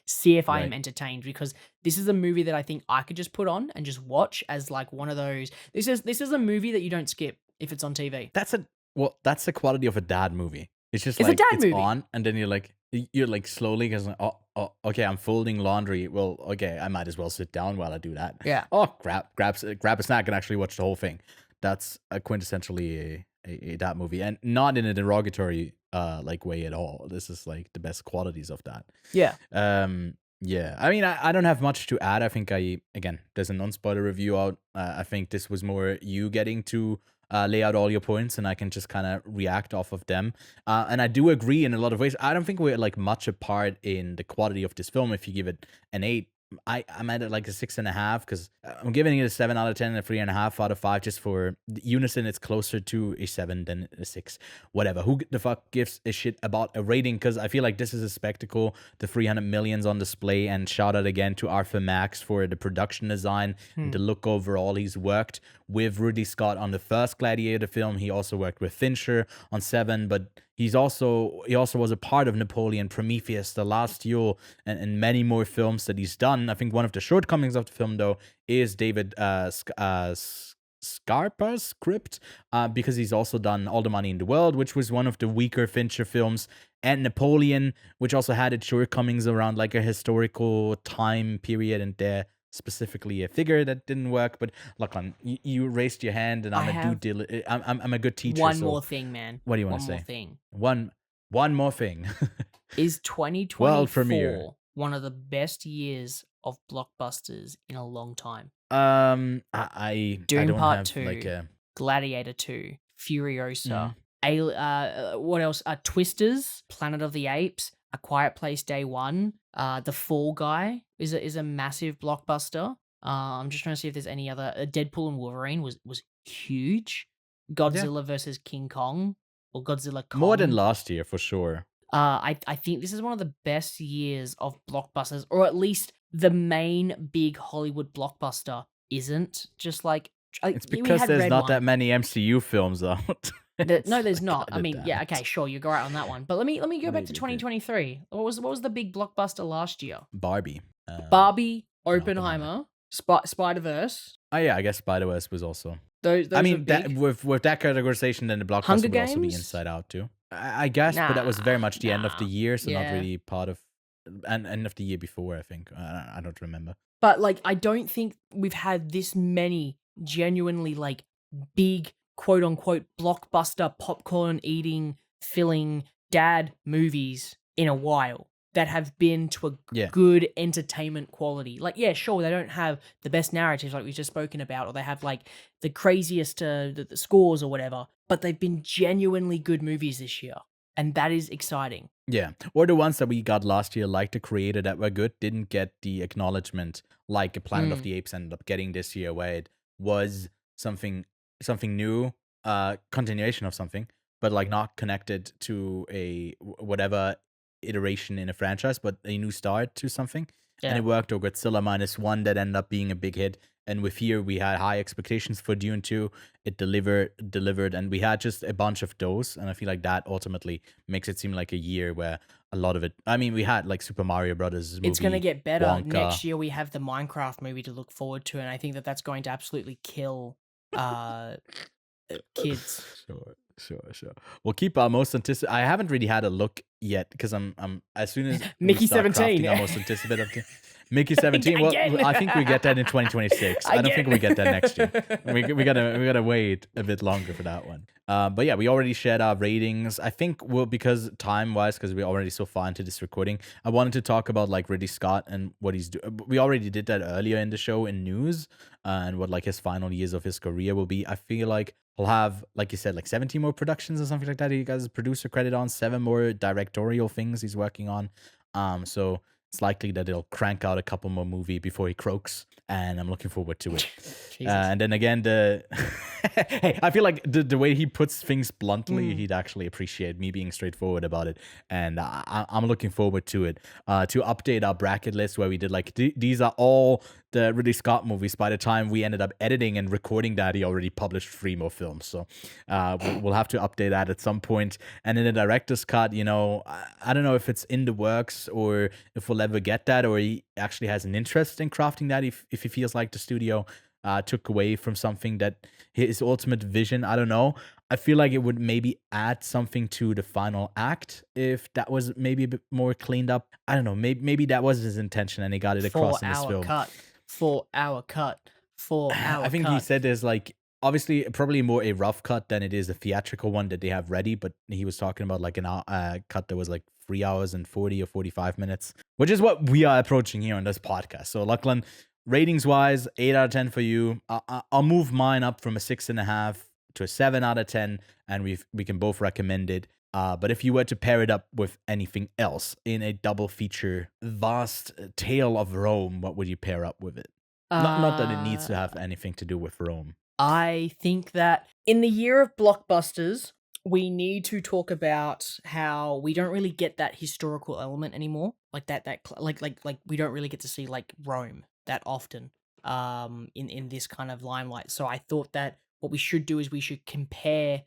see if I am entertained, because this is a movie that I think I could just put on and just watch as like one of those. This is a movie that you don't skip if it's on TV. That's the quality of a dad movie. It's just It's like a dad it's movie. on, and then you're like slowly because okay, I'm folding laundry. Well, okay, I might as well sit down while I do that. Yeah. Oh, grab a snack and actually watch the whole thing. That's quintessentially a dad movie, and not in a derogatory like way at all. This is like the best qualities of that. Yeah. Yeah. I mean, I don't have much to add. I think there's a non-spoiler review out. I think this was more you getting to lay out all your points, and I can just kind of react off of them. And I do agree in a lot of ways. I don't think we're like much apart in the quality of this film. If you give it an 8, I'm at it like a 6.5 because I'm giving it a 7 out of 10 and a 3.5 out of 5 just for unison. It's closer to a 7 than a 6. Whatever. Who the fuck gives a shit about a rating? Because I feel like this is a spectacle. The 300 millions on display, and shout out again to Arthur Max for the production design and the look overall. He's worked with Ridley Scott on the first Gladiator film. He also worked with Fincher on 7, but he also was a part of Napoleon, Prometheus, The Last Duel, and many more films that he's done. I think one of the shortcomings of the film, though, is David Scarpa's script, because he's also done All the Money in the World, which was one of the weaker Fincher films, and Napoleon, which also had its shortcomings around like a historical time period, and there specifically a figure that didn't work. But Lachlan, you raised your hand, and I'm a good teacher. One more thing, man. What do you want to say? One more thing. One more thing. Is 2024 World premiere one of the best years of blockbusters in a long time? I Doom don't Part have 2, like a Gladiator 2, Furiosa, what else? Twisters, Planet of the Apes, A Quiet Place Day 1, The Fall Guy is a massive blockbuster. I'm just trying to see if there's any other. Deadpool and Wolverine was huge. Godzilla versus King Kong, or Godzilla Kong. more than last year for sure. I think this is one of the best years of blockbusters, or at least the main big Hollywood blockbuster isn't just like. It's because there's not that many MCU films out. No, there's not. I mean, yeah, damned. okay, sure, you're right on that one. But let me go back to Maybe. 2023. What was the big blockbuster last year? Barbie. Barbie, Oppenheimer, Spider-Verse. Oh yeah, I guess Spider-Verse was also. Those I are mean, that big. with that categorization, then the blockbuster Hunger would also be Games? Inside Out too. I guess, but that was very much the end of the Nah, year, so not yeah. really part of, and end of the year before. I think I don't remember. But like, I don't think we've had this many genuinely like big quote unquote blockbuster popcorn eating filling dad movies in a while that have been to a Yeah. good entertainment quality. Like, yeah, sure, they don't have the best narratives like we've just spoken about, or they have like the craziest the scores or whatever, but they've been genuinely good movies this year, and that is exciting. Yeah, or the ones that we got last year, like The Creator, that were good, didn't get the acknowledgement like Planet of the Apes ended up getting this year, where it was something new, continuation of something, but like not connected to a whatever iteration in a franchise, but a new start to something. And Yeah. it worked. Or Godzilla -1 that ended up being a big hit. And with here, we had high expectations for Dune 2. It delivered, and we had just a bunch of those. And I feel like that ultimately makes it seem like a year where a lot of it. I mean, we had like Super Mario Brothers movie. It's going to get better. Wonka. Next year, we have the Minecraft movie to look forward to, and I think that that's going to absolutely kill kids. Sure. We'll keep our most anticipated. I haven't really had a look yet because I'm as soon as we Mickey start 17. crafting our most anticipated. Mickey 17. Well, Again. I think we get that in 2026. I don't think we get that next year. We gotta wait a bit longer for that one. But yeah, we already shared our ratings. I think because time-wise, because we're already so far into this recording, I wanted to talk about like Ridley Scott and what he's doing. We already did that earlier in the show in news, and what like his final years of his career will be. I feel like he'll have, like you said, like 17 more productions or something like that. He got producer credit on, 7 more directorial things he's working on. So it's likely that he'll crank out a couple more movies before he croaks, and I'm looking forward to it. And then again, hey, I feel like the way he puts things bluntly, he'd actually appreciate me being straightforward about it, and I'm looking forward to it. To update our bracket list where we did like these are all the Ridley Scott movies. By the time we ended up editing and recording that, he already published 3 more films, so we'll have to update that at some point. And in the director's cut, you know, I don't know if it's in the works or if we'll ever get that, or he actually has an interest in crafting that if he feels like the studio took away from something that his ultimate vision. I don't know. I feel like it would maybe add something to the final act if that was maybe a bit more cleaned up. I don't know. Maybe that was his intention and he got it across in this film. 4-hour cut. I think he said there's like obviously probably more a rough cut than it is a theatrical one that they have ready, but he was talking about like an cut that was like 3 hours and 40 or 45 minutes, which is what we are approaching here on this podcast. So Lachlan, ratings wise, 8 out of 10 for you. I'll move mine up from a 6.5 to a 7 out of 10, and we can both recommend it. But if you were to pair it up with anything else in a double feature, vast tale of Rome, what would you pair up with it? Not that it needs to have anything to do with Rome. I think that in the year of blockbusters, we need to talk about how we don't really get that historical element anymore. Like like we don't really get to see like Rome that often in this kind of limelight. So I thought that what we should do is we should compare,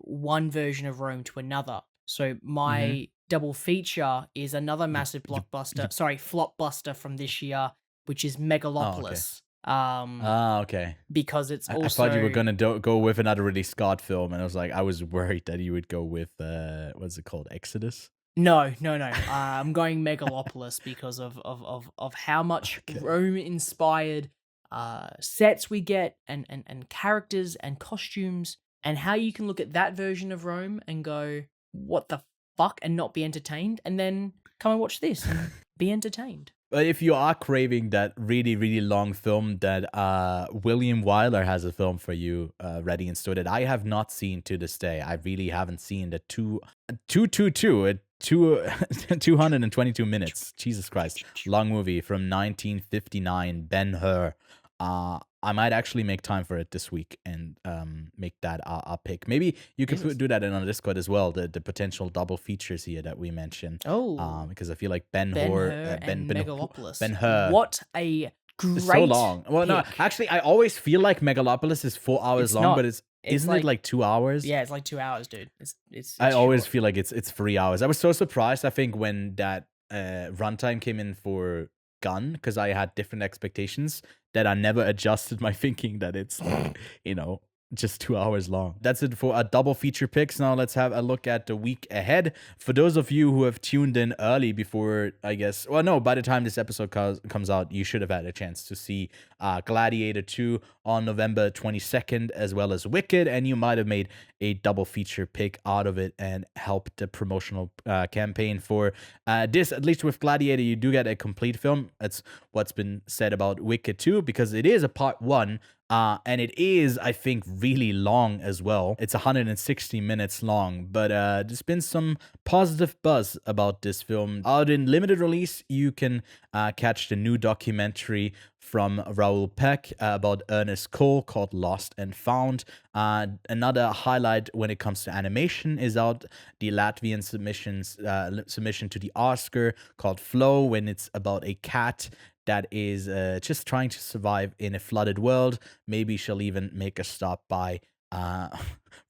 one version of Rome to another. So my double feature is another massive flopbuster from this year, which is Megalopolis. Okay. Because it's I also. thought you were gonna go with another Ridley Scott film, and I was worried that you would go with what's it called, Exodus? No. I'm going Megalopolis because of how much Rome-inspired sets we get and characters and costumes, and how you can look at that version of Rome and go, what the fuck, and not be entertained, and then come and watch this and be entertained. But if you are craving that really, really long film, that William Wyler has a film for you ready and stored that I have not seen to this day. I really haven't seen the 222 minutes. Jesus Christ. Long movie from 1959, Ben-Hur. I might actually make time for it this week and make that our pick. Maybe you could do that in on Discord as well, the potential double features here that we mentioned. Oh. Because I feel like Ben-Hur and Megalopolis. Ben-Hur. What a great It's so long. Well, no, pick. actually, I always feel like Megalopolis is 4 hours It's long, not. but isn't it like 2 hours? Yeah, it's like 2 hours, dude. It's I always short. feel like it's 3 hours. I was so surprised, I think, when that runtime came in for Gun, because I had different expectations, that I never adjusted my thinking that it's like, just 2 hours long. That's it for our double feature picks. Now let's have a look at the week ahead. For those of you who have tuned in early before, I guess, well, no, by the time this episode comes out, you should have had a chance to see Gladiator 2 on November 22nd, as well as Wicked, and you might have made a double feature pick out of it and helped the promotional campaign for this. At least with Gladiator, you do get a complete film. That's what's been said about Wicked 2, because it is a part 1. And it is, I think, really long as well. It's 160 minutes long, but there's been some positive buzz about this film. Out in limited release, you can catch the new documentary from Raoul Peck about Ernest Cole called Lost and Found. Another highlight when it comes to animation is out the Latvian submission to the Oscar called Flow, when it's about a cat that is just trying to survive in a flooded world. Maybe she'll even make a stop by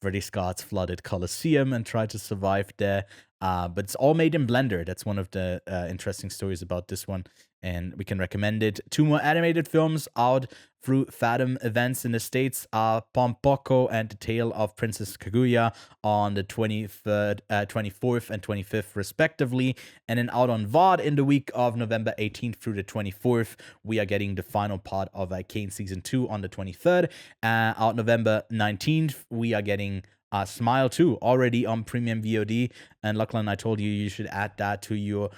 Ridley Scott's flooded Colosseum and try to survive there. But it's all made in Blender. That's one of the interesting stories about this one, and we can recommend it. 2 more animated films out through Fathom Events in the States are Pompoko and The Tale of Princess Kaguya on the 24th and 25th respectively. And then out on VOD in the week of November 18th through the 24th, we are getting the final part of Arcane Season 2 on the 23rd. Out November 19th, we are getting Smile 2 already on premium VOD, and Lachlan, I told you should add that to your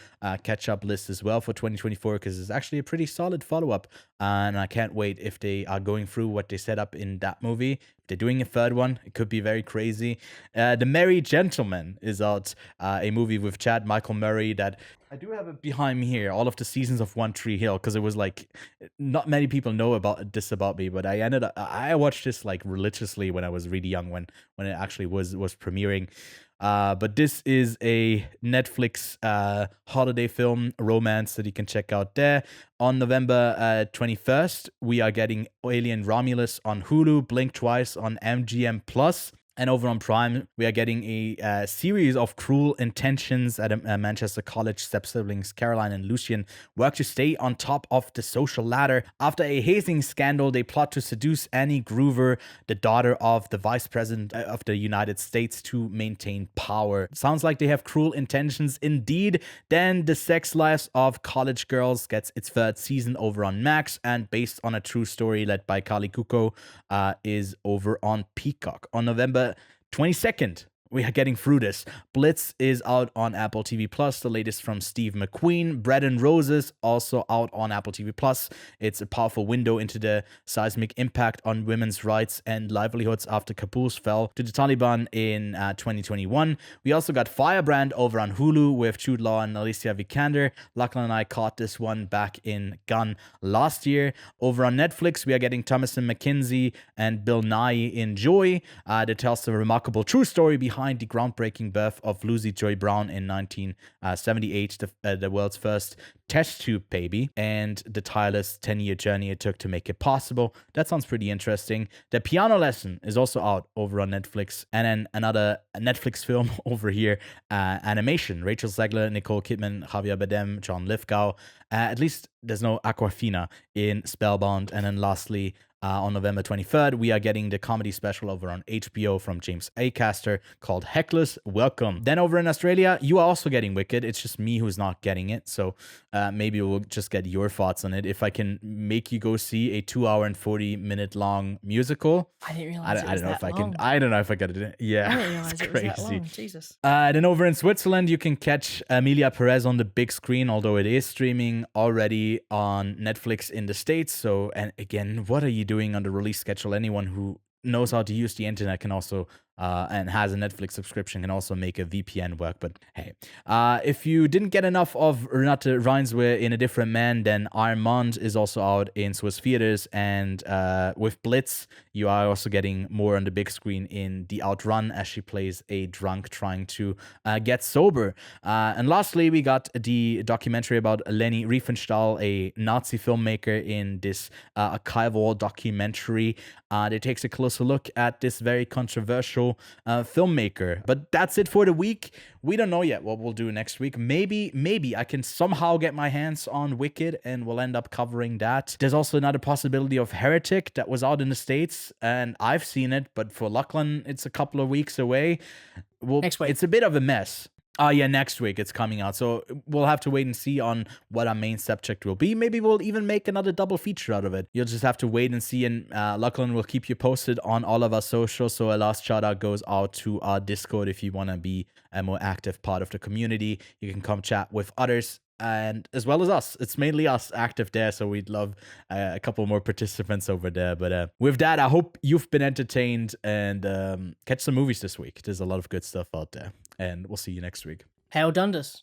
catch-up list as well for 2024, because it's actually a pretty solid follow-up, and I can't wait if they are going through what they set up in that movie. If they're doing a third one, it could be very crazy. The Merry Gentleman is out, a movie with Chad Michael Murray that I do have it behind me here, all of the seasons of One Tree Hill, because it was like, not many people know about me, but I watched this like religiously when I was really young, when it actually was premiering. But this is a Netflix holiday film romance that you can check out there. On November 21st, we are getting Alien Romulus on Hulu, Blink Twice on MGM Plus. And over on Prime, we are getting a series of cruel intentions at a Manchester college. Step-siblings Caroline and Lucian work to stay on top of the social ladder. After a hazing scandal, they plot to seduce Annie Groover, the daughter of the Vice President of the United States, to maintain power. Sounds like they have cruel intentions indeed. Then The Sex Lives of College Girls gets its 3rd season over on Max, and based on a true story led by Kali Kuko, is over on Peacock. On November 22nd, we are getting through this. Blitz is out on Apple TV Plus, the latest from Steve McQueen. Bread and Roses, also out on Apple TV Plus. It's a powerful window into the seismic impact on women's rights and livelihoods after Kabul fell to the Taliban in 2021. We also got Firebrand over on Hulu with Jude Law and Alicia Vikander. Lachlan and I caught this one back in Gun last year. Over on Netflix, we are getting Thomasin McKenzie and Bill Nye in Joy. That tells the remarkable true story behind the groundbreaking birth of Lucy Joy Brown in 1978, the world's first test tube baby, and the tireless 10-year journey it took to make it possible. That sounds pretty interesting. The Piano Lesson is also out over on Netflix. And then another Netflix film over here, Animation. Rachel Zegler, Nicole Kidman, Javier Bardem, John Lithgow. At least there's no Aquafina in Spellbound. And then lastly, on November 23rd, we are getting the comedy special over on HBO from James Acaster called Heckless Welcome. Then over in Australia, you are also getting Wicked. It's just me who's not getting it. So maybe we'll just get your thoughts on it. If I can make you go see a 2-hour and 40-minute long musical. I didn't realize it was that long. I don't know if I got it. Yeah, I didn't realize it's it crazy. was that long. Jesus. Then over in Switzerland, you can catch Emilia Perez on the big screen, although it is streaming already on Netflix in the States. So, and again, what are you doing on the release schedule? Anyone who knows how to use the internet can also and has a Netflix subscription can also make a VPN work. But hey, if you didn't get enough of Renate Reinswe in A Different Man, then Armand is also out in Swiss theaters. And with Blitz, you are also getting more on the big screen in The Outrun as she plays a drunk trying to get sober. And lastly, we got the documentary about Leni Riefenstahl, a Nazi filmmaker, in this archival documentary that takes a closer look at this very controversial filmmaker. But that's it for the week. We don't know yet what we'll do next week. Maybe I can somehow get my hands on Wicked and we'll end up covering that. There's also another possibility of Heretic that was out in the States and I've seen it, but for Lachlan, it's a couple of weeks away. Next week. It's a bit of a mess. Oh, yeah, next week it's coming out. So we'll have to wait and see on what our main subject will be. Maybe we'll even make another double feature out of it. You'll just have to wait and see. And Lachlan will keep you posted on all of our socials. So a last shout out goes out to our Discord. If you want to be a more active part of the community, you can come chat with others. And as well as us. It's mainly us active there, so we'd love a couple more participants over there. But with that, I hope you've been entertained and catch some movies this week. There's a lot of good stuff out there. And we'll see you next week. Hail Dundas.